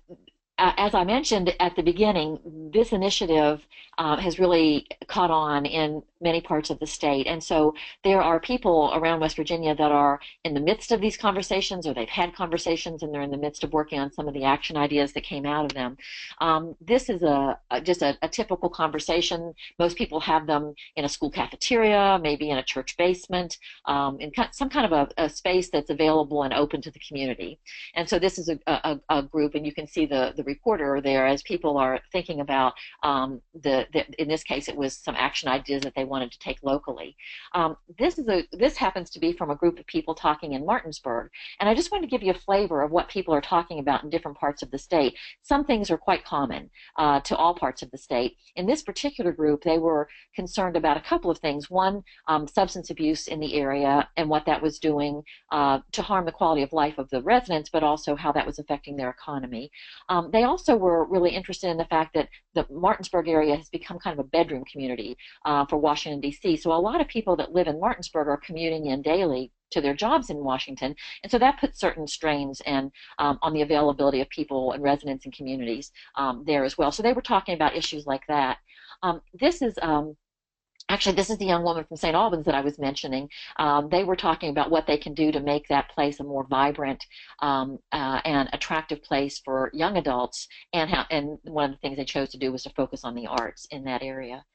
As I mentioned at the beginning, this initiative has really caught on in many parts of the state. And so there are people around West Virginia that are in the midst of these conversations, or they've had conversations and they're in the midst of working on some of the action ideas that came out of them. This is just a typical conversation. Most people have them in a school cafeteria, maybe in a church basement, in some kind of a space that's available and open to the community. And so this is a group, and you can see the reporter there as people are thinking about in this case it was some action ideas that they wanted to take locally. This happens to be from a group of people talking in Martinsburg, and I just wanted to give you a flavor of what people are talking about in different parts of the state. Some things are quite common to all parts of the state. In this particular group, they were concerned about a couple of things. One, substance abuse in the area and what that was doing to harm the quality of life of the residents, but also how that was affecting their economy. They also were really interested in the fact that the Martinsburg area has become kind of a bedroom community for Washington, D.C. So a lot of people that live in Martinsburg are commuting in daily to their jobs in Washington, and so that puts certain strains and on the availability of people and residents and communities there as well. So they were talking about issues like that. Actually, this is the young woman from St. Albans that I was mentioning. They were talking about what they can do to make that place a more vibrant and attractive place for young adults, and one of the things they chose to do was to focus on the arts in that area.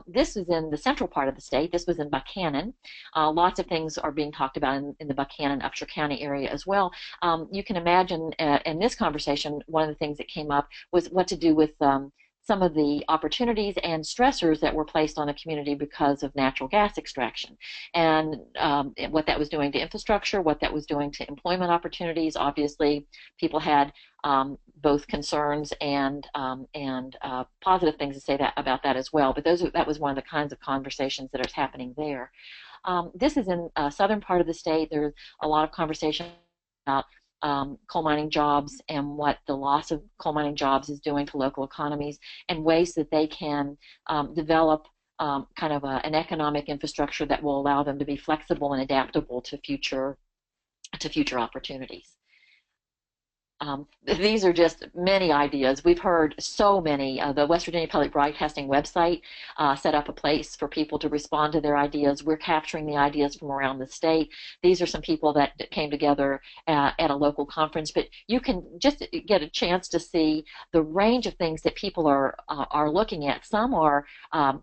This was in the central part of the state. This was in Buchanan. Lots of things are being talked about in the Buchanan, Upshur County area as well. You can imagine in this conversation, one of the things that came up was what to do with some of the opportunities and stressors that were placed on the community because of natural gas extraction, and what that was doing to infrastructure, what that was doing to employment opportunities. Obviously, people had both concerns and positive things to say about that as well. But that was one of the kinds of conversations that are happening there. This is in southern part of the state. There's a lot of conversation about coal mining jobs and what the loss of coal mining jobs is doing to local economies, and ways that they can develop kind of an economic infrastructure that will allow them to be flexible and adaptable to future opportunities. These are just many ideas. We've heard so many. The West Virginia Public Broadcasting website set up a place for people to respond to their ideas. We're capturing the ideas from around the state. These are some people that came together at a local conference, but you can just get a chance to see the range of things that people are looking at. Some are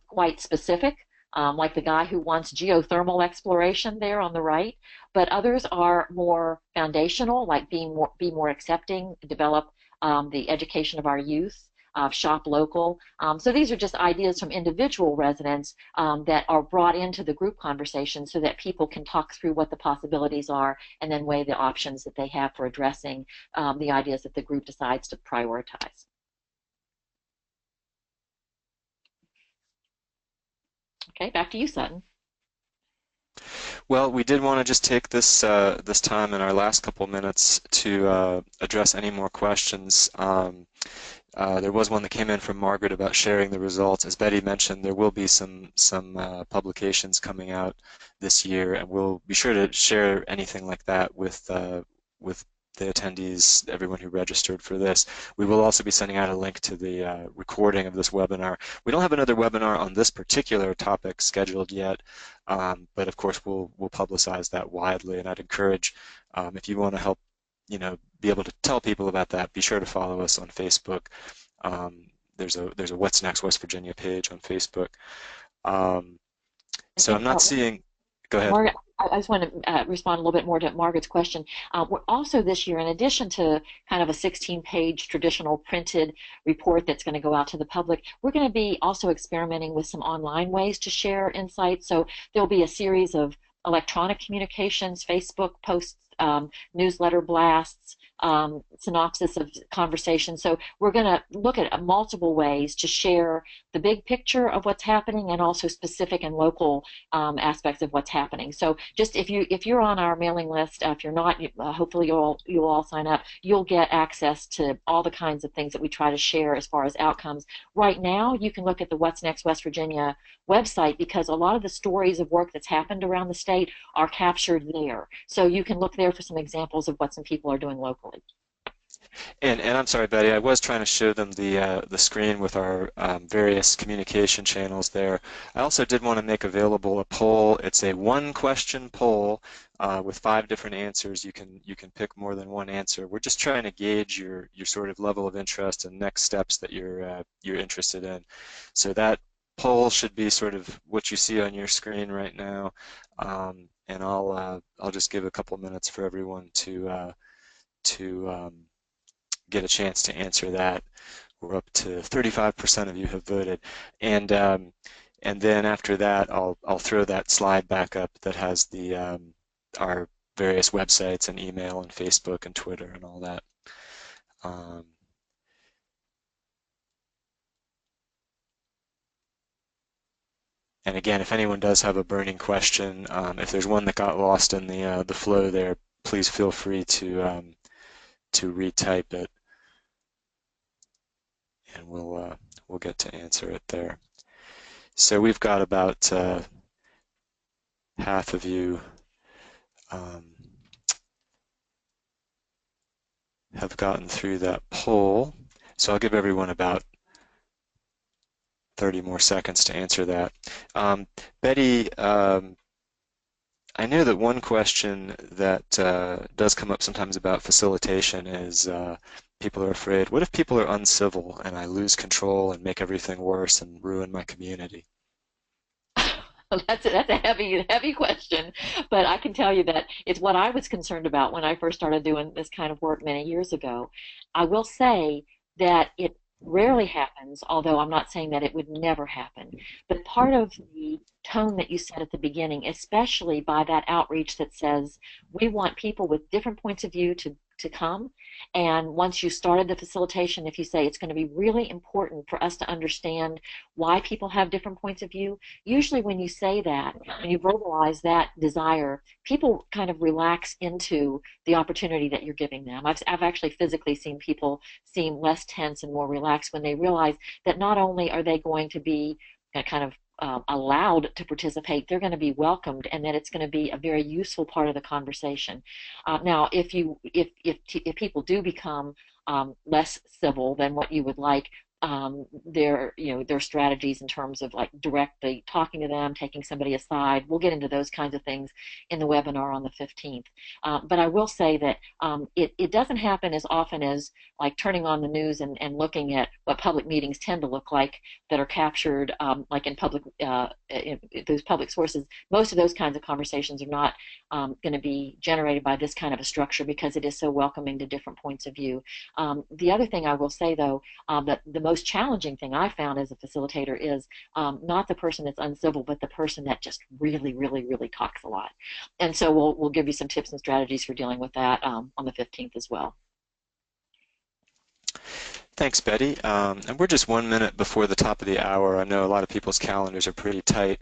quite specific, like the guy who wants geothermal exploration there on the right, but others are more foundational, like be more accepting, develop the education of our youth, shop local. So these are just ideas from individual residents that are brought into the group conversation so that people can talk through what the possibilities are and then weigh the options that they have for addressing the ideas that the group decides to prioritize. Okay, back to you, Sutton. Well, we did want to just take this time in our last couple minutes to address any more questions. There was one that came in from Margaret about sharing the results. As Betty mentioned, there will be some publications coming out this year, and we'll be sure to share anything like that with the attendees, everyone who registered for this. We will also be sending out a link to the recording of this webinar. We don't have another webinar on this particular topic scheduled yet, but of course we'll publicize that widely, and I'd encourage, if you want to help, be able to tell people about that, be sure to follow us on Facebook. There's a What's Next West Virginia page on Facebook. So I'm not seeing, go ahead. Margaret, I just want to respond a little bit more to Margaret's question. We're also this year, in addition to kind of a 16-page traditional printed report that's going to go out to the public, we're going to be also experimenting with some online ways to share insights. So there'll be a series of electronic communications, Facebook posts, newsletter blasts, synopsis of conversation. So we're going to look at multiple ways to share the big picture of what's happening and also specific and local aspects of what's happening. So just if you're on our mailing list, if you're not, hopefully you'll all sign up. You'll get access to all the kinds of things that we try to share as far as outcomes. Right now, you can look at the What's Next West Virginia website, because a lot of the stories of work that's happened around the state are captured there. So you can look there for some examples of what some people are doing locally. And I'm sorry, Betty, I was trying to show them the screen with our various communication channels there. I also did want to make available a poll. It's a one-question poll with 5 different answers. You can pick more than one answer. We're just trying to gauge your sort of level of interest and next steps that you're interested in. So that poll should be sort of what you see on your screen right now. And I'll just give a couple minutes for everyone to get a chance to answer that. We're up to 35% of you have voted, and then after that, I'll throw that slide back up that has the our various websites and email and Facebook and Twitter and all that. And again, if anyone does have a burning question, if there's one that got lost in the flow there, please feel free to retype it, and we'll get to answer it there. So we've got about half of you have gotten through that poll. So I'll give everyone about 30 more seconds to answer that. Betty, I know that one question that does come up sometimes about facilitation is people are afraid, what if people are uncivil and I lose control and make everything worse and ruin my community? That's a heavy question, but I can tell you that it's what I was concerned about when I first started doing this kind of work many years ago. I will say that it rarely happens, although I'm not saying that it would never happen. But part of the tone that you set at the beginning, especially by that outreach that says we want people with different points of view to come. And once you started the facilitation, if you say it's going to be really important for us to understand why people have different points of view, usually when you say that, when you verbalize that desire, people kind of relax into the opportunity that you're giving them. I've actually physically seen people seem less tense and more relaxed when they realize that not only are they going to be kind of allowed to participate, they're going to be welcomed, and that it's going to be a very useful part of the conversation. Now, if people do become less civil than what you would like, their strategies in terms of like directly talking to them, taking somebody aside. We'll get into those kinds of things in the webinar on the 15th. But I will say that it doesn't happen as often as like turning on the news and looking at what public meetings tend to look like that are captured like in those public sources. Most of those kinds of conversations are not going to be generated by this kind of a structure because it is so welcoming to different points of view. The other thing I will say, though, that the most challenging thing I found as a facilitator is not the person that's uncivil, but the person that just really, really, really talks a lot. And so we'll give you some tips and strategies for dealing with that on the 15th as well. Thanks, Betty. And we're just 1 minute before the top of the hour. I know a lot of people's calendars are pretty tight.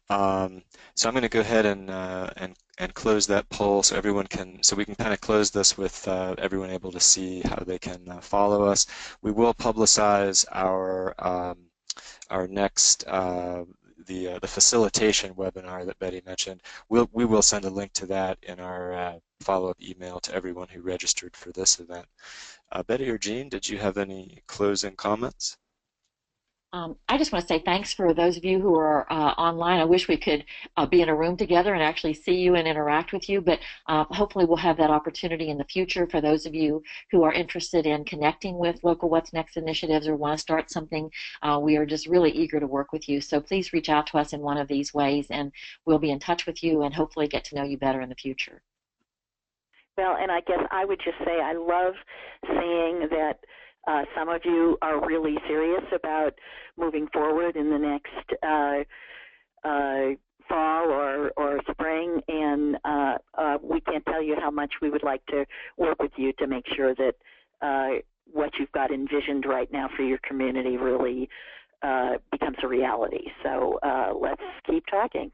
So I'm going to go ahead and close that poll so we can kind of close this with everyone able to see how they can follow us. We will publicize our next the facilitation webinar that Betty mentioned. We will send a link to that in our follow-up email to everyone who registered for this event. Betty or Jean, did you have any closing comments? I just want to say thanks for those of you who are online. I wish we could be in a room together and actually see you and interact with you, but hopefully we'll have that opportunity in the future for those of you who are interested in connecting with local What's Next initiatives or want to start something. We are just really eager to work with you, so please reach out to us in one of these ways and we'll be in touch with you and hopefully get to know you better in the future. Well, and I guess I would just say I love seeing that some of you are really serious about moving forward in the next fall or spring, and we can't tell you how much we would like to work with you to make sure that what you've got envisioned right now for your community really becomes a reality. So let's keep talking.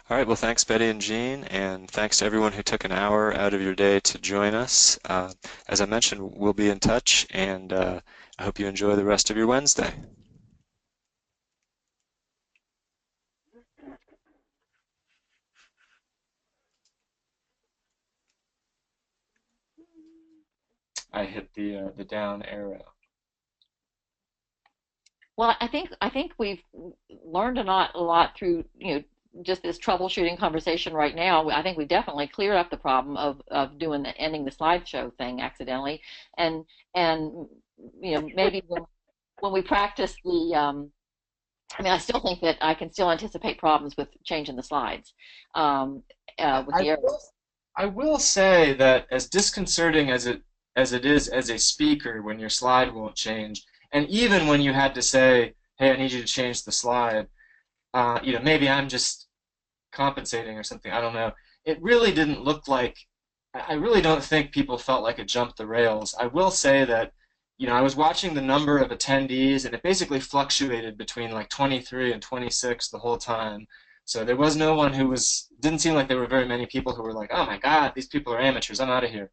All right, well, thanks, Betty and Jean, and thanks to everyone who took an hour out of your day to join us. As I mentioned, we'll be in touch, and I hope you enjoy the rest of your Wednesday. I hit the down arrow. Well, I think we've learned a lot through just this troubleshooting conversation right now. I think we definitely cleared up the problem of doing the ending the slideshow thing accidentally, and and maybe when we practice I mean, I still think that I can still anticipate problems with changing the slides with I the will, arrows. I will say that as disconcerting as it is as a speaker when your slide won't change, and even when you had to say, "Hey, I need you to change the slide," maybe I'm just compensating or something. I don't know. It really didn't look like. I really don't think people felt like it jumped the rails. I will say that, I was watching the number of attendees, and it basically fluctuated between like 23 and 26 the whole time. So there was no one who didn't seem like there were very many people who were like, "Oh my God, these people are amateurs. I'm out of here."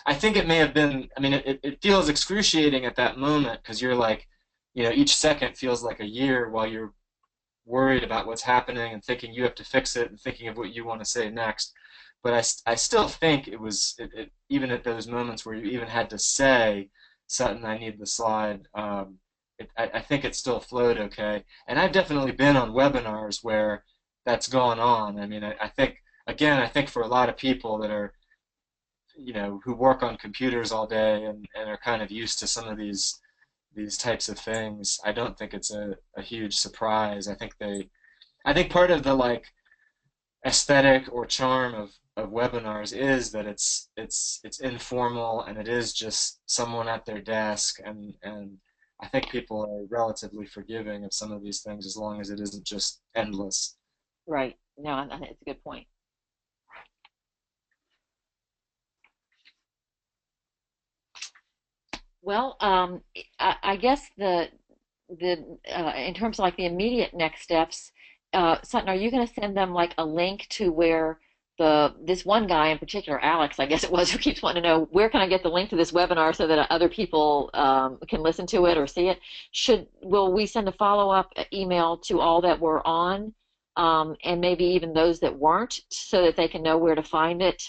I think it may have been. I mean, it feels excruciating at that moment because you're like, each second feels like a year while you're worried about what's happening and thinking you have to fix it and thinking of what you want to say next. But I still think even at those moments where you even had to say, "Sutton, I need the slide," I think it still flowed okay. And I've definitely been on webinars where that's gone on. I mean, I think, again, I think for a lot of people that are, who work on computers all day and are kind of used to some of these types of things, I don't think it's a huge surprise. I think part of the like aesthetic or charm of webinars is that it's informal and it is just someone at their desk and I think people are relatively forgiving of some of these things as long as it isn't just endless. Right. No, I think it's a good point. Well, I guess the in terms of like the immediate next steps, Sutton, are you going to send them like a link to where this one guy in particular, Alex, I guess it was, who keeps wanting to know where can I get the link to this webinar so that other people can listen to it or see it? Will we send a follow-up email to all that were on, and maybe even those that weren't, so that they can know where to find it?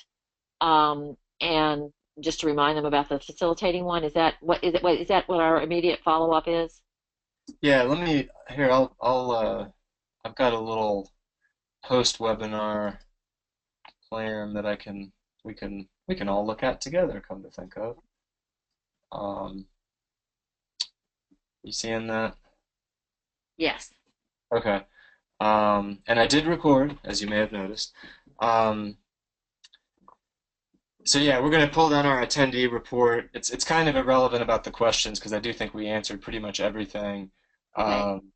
And just to remind them about the facilitating one, is that what our immediate follow-up is? Yeah, let me here. I've got a little post webinar plan that we can all look at together. Come to think of, um, you seeing that? Yes. Okay. And I did record, as you may have noticed. Um, so yeah, we're going to pull down our attendee report. It's kind of irrelevant about the questions because I do think we answered pretty much everything. Okay. Um,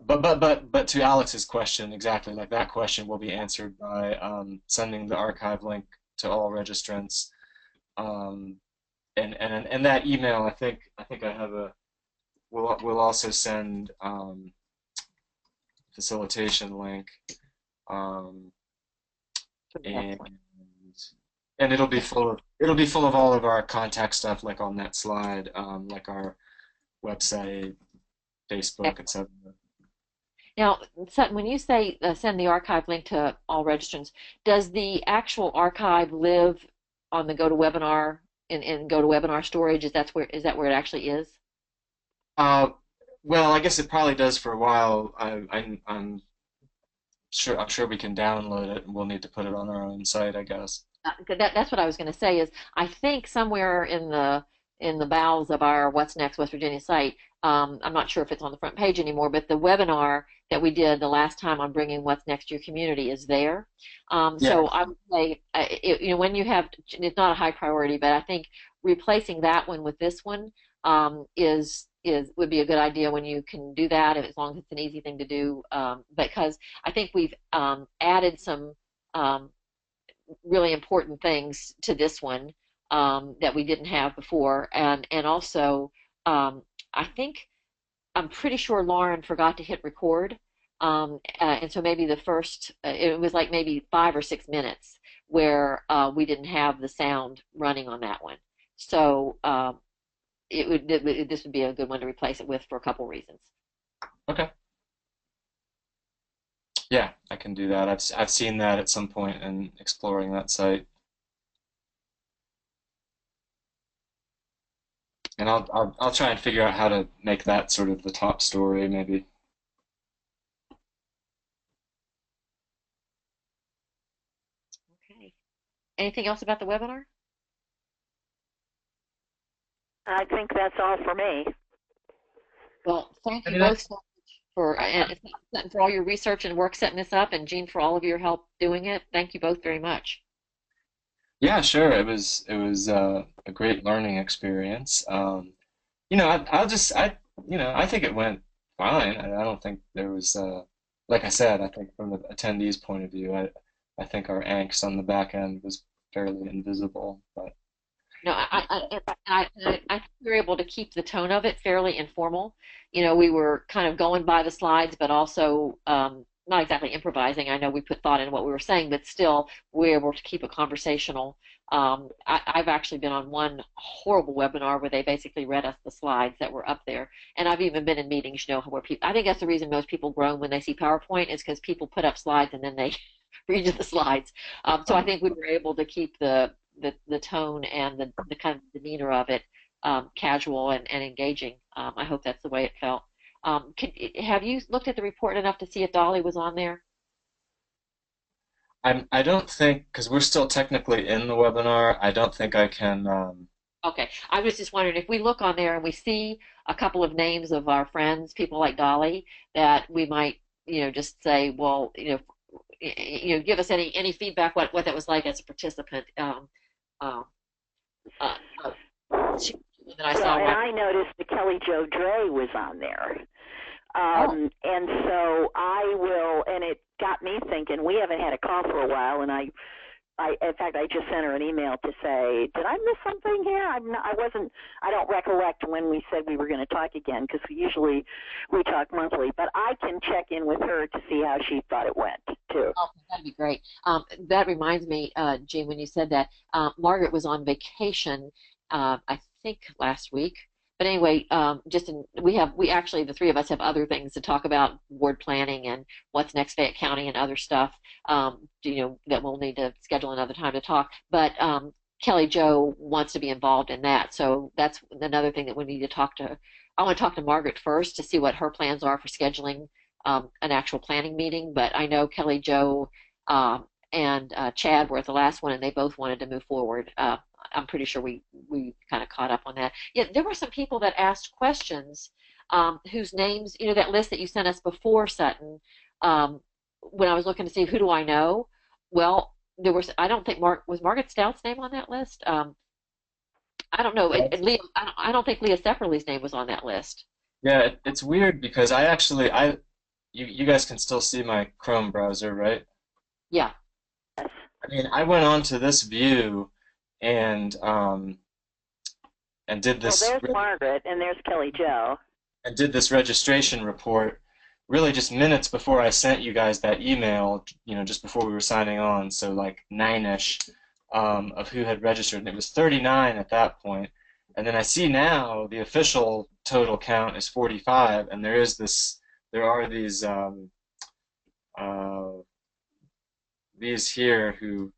but to Alex's question, exactly like that question will be answered by sending the archive link to all registrants. Um, and that email, I think I have a. We'll also send facilitation link, um, and Excellent. and it'll be full of all of our contact stuff like on that slide, like our website, Facebook, Excellent. etc. Now, Sutton, when you say send the archive link to all registrants, does the actual archive live on the GoToWebinar in GoToWebinar storage? Is that where it actually is? Uh, well, I guess it probably does for a while. I'm sure we can download it, and we'll need to put it on our own site, I guess. That's what I was going to say is I think somewhere in the bowels of our What's Next West Virginia site, I'm not sure if it's on the front page anymore, but the webinar that we did the last time on bringing What's Next to your community is there. Yeah. So I would say, when you have, it's not a high priority, but I think replacing that one with this one would be a good idea when you can do that, as long as it's an easy thing to do. Because I think we've added some um, really important things to this one that we didn't have before, and also I think I'm pretty sure Lauren forgot to hit record, and so maybe the first it was like maybe 5 or 6 minutes where we didn't have the sound running on that one. So this would be a good one to replace it with for a couple reasons. Okay. Yeah, I can do that. I've seen that at some point in exploring that site. And I'll try and figure out how to make that sort of the top story, maybe. Okay. Anything else about the webinar? I think that's all for me. Well, thank I you mean, both so much for all your research and work setting this up, and Jean for all of your help doing it. Thank you both very much. yeah, sure. It was a great learning experience. You know, I think it went fine. I don't think there was, like I said, I think from the attendees' point of view, I think our angst on the back end was fairly invisible. But No, I think we were able to keep the tone of it fairly informal. You know, we were kind of going by the slides, but also not exactly improvising. I know we put thought into what we were saying, but still we were able to keep it conversational. I've actually been on one horrible webinar where they basically read us the slides that were up there. And I've even been in meetings, you know, where people, I think that's the reason most people groan when they see PowerPoint is because people put up slides and then they read you the slides. So I think we were able to keep the tone and the kind of demeanor of it casual and engaging. I hope that's the way it felt. Have you looked at the report enough to see if Dolly was on there? I don't think, because we're still technically in the webinar, I don't think I can. Okay, I was just wondering if we look on there and we see a couple of names of our friends, people like Dolly, that we might, you know, just say, well, give us any feedback what that was like as a participant. Uh, uh, she, that I saw. Well, and I noticed that Kelly Jo Dre was on there. And so I will, and it got me thinking, we haven't had a call for a while, and in fact, I just sent her an email to say, did I miss something here? I don't recollect when we said we were going to talk again, because usually we talk monthly, but I can check in with her to see how she thought it went, too. Oh, that'd be great. That reminds me, Jean, when you said that, Margaret was on vacation, I think last week. But anyway, we actually, the three of us have other things to talk about, ward planning and what's next Fayette County and other stuff, that we'll need to schedule another time to talk. But Kelly Jo wants to be involved in that. So that's another thing that we need to talk to. I want to talk to Margaret first to see what her plans are for scheduling an actual planning meeting. But I know Kelly Jo and Chad were at the last one, and they both wanted to move forward. I'm pretty sure we kind of caught up on that. Yeah, there were some people that asked questions whose names, that list that you sent us before, Sutton, when I was looking to see who do I know, well, I don't think was Margaret Stout's name on that list? I don't know. I don't think Leah Sepperly's name was on that list. Yeah, it's weird because you guys can still see my Chrome browser, right? Yeah. I mean, I went on to this view and did this. Well, there's Margaret and there's Kelly Jo. And did this registration report really just minutes before I sent you guys that email, just before we were signing on, so like 9-ish of who had registered, and it was 39 at that point. And then I see now the official total count is 45, and there are these here who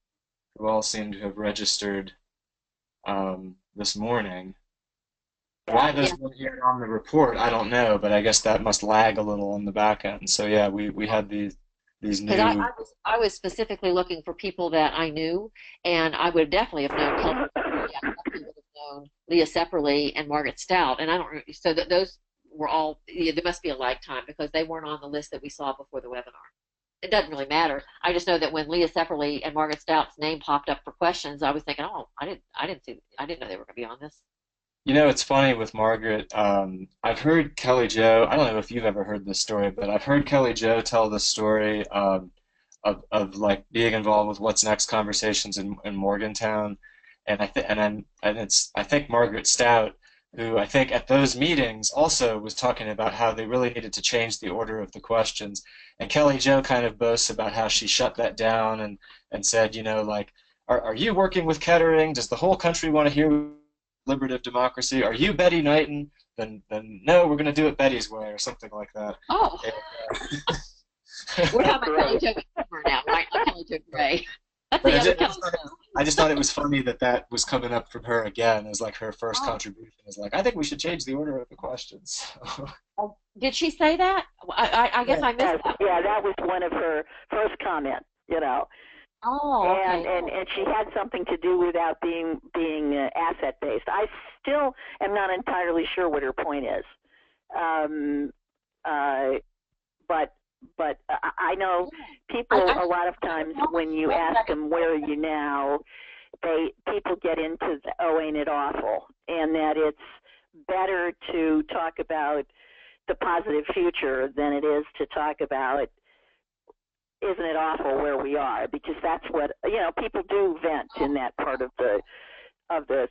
all seem to have registered this morning. Why those weren't here on the report, I don't know, but I guess that must lag a little on the back end. So yeah, we had these new. I was specifically looking for people that I knew, and I would definitely have known Kelly. I definitely would have known Leah Sepperly and Margaret Stout, and I don't. So that those were all. There must be a lag time because they weren't on the list that we saw before the webinar. It doesn't really matter. I just know that when Leah Sepperly and Margaret Stout's name popped up for questions, I was thinking, oh, I didn't know they were going to be on this. It's funny with Margaret. I've heard Kelly Jo. I don't know if you've ever heard this story, but I've heard Kelly Jo tell the story of like being involved with What's Next conversations in Morgantown, and I think Margaret Stout, who I think at those meetings also was talking about how they really needed to change the order of the questions. And Kelly Jo kind of boasts about how she shut that down and said, like, are you working with Kettering? Does the whole country want to hear deliberative democracy? Are you Betty Knighton? Then no, we're going to do it Betty's way or something like that. Oh. And, we're talking about Kelly Jo now, right? Not Kelly Jo Gray. That's But the other Kelly. I just thought it was funny that that was coming up from her again as like her first Oh, contribution. Is like, I think we should change the order of the questions. oh, did she say that? I guess Yeah. I missed Yes, that. yeah, that was one of her first comments, you know. Oh, okay. And she had something to do without being asset based. I still am not entirely sure what her point is, but I know people a lot of times when you ask them where are you now, people get into the, oh, ain't it awful, and that it's better to talk about the positive future than it is to talk about isn't it awful where we are, because that's what, you know, people do vent in that part of the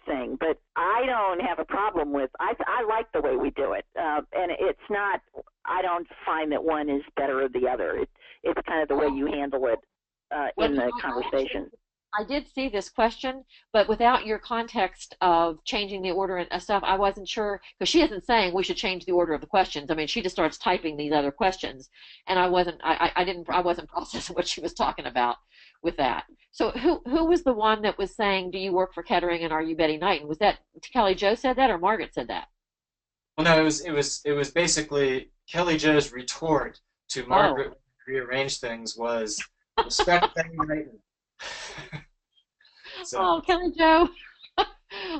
thing. But I don't have a problem with, I like the way we do it, and it's not, I don't find that one is better or the other. It's kind of the way you handle it in the conversation. I did see this question, but without your context of changing the order and stuff, I wasn't sure, because she isn't saying we should change the order of the questions. I mean, she just starts typing these other questions, and I wasn't processing what she was talking about with that. So who was the one that was saying, do you work for Kettering and are you Betty Knighton? Was that Kelly Jo said that or Margaret said that? Well, no, it was basically Kelly Jo's retort to Margaret when we rearranged things was respect Betty Knighton. So. Oh, Kelly Jo.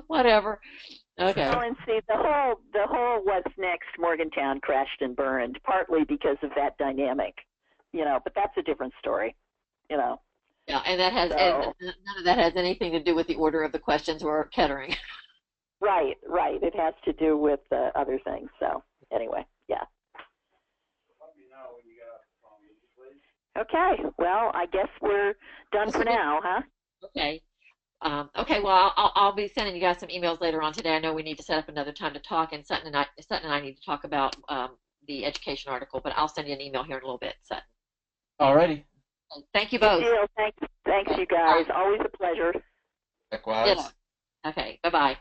Whatever. Okay. Well, and see, the whole what's next Morgantown crashed and burned partly because of that dynamic, you know. But that's a different story, you know. Yeah, and that has and none of that has anything to do with the order of the questions or Kettering. Right. It has to do with other things. So anyway, yeah. Okay. Well, I guess we're done for now, huh? Okay. Okay, well, I'll be sending you guys some emails later on today. I know we need to set up another time to talk, and Sutton and I need to talk about the education article, but I'll send you an email here in a little bit, Sutton. Alrighty. Thank you both. Good deal. Thanks, you guys. Always a pleasure. Likewise. Okay, bye-bye.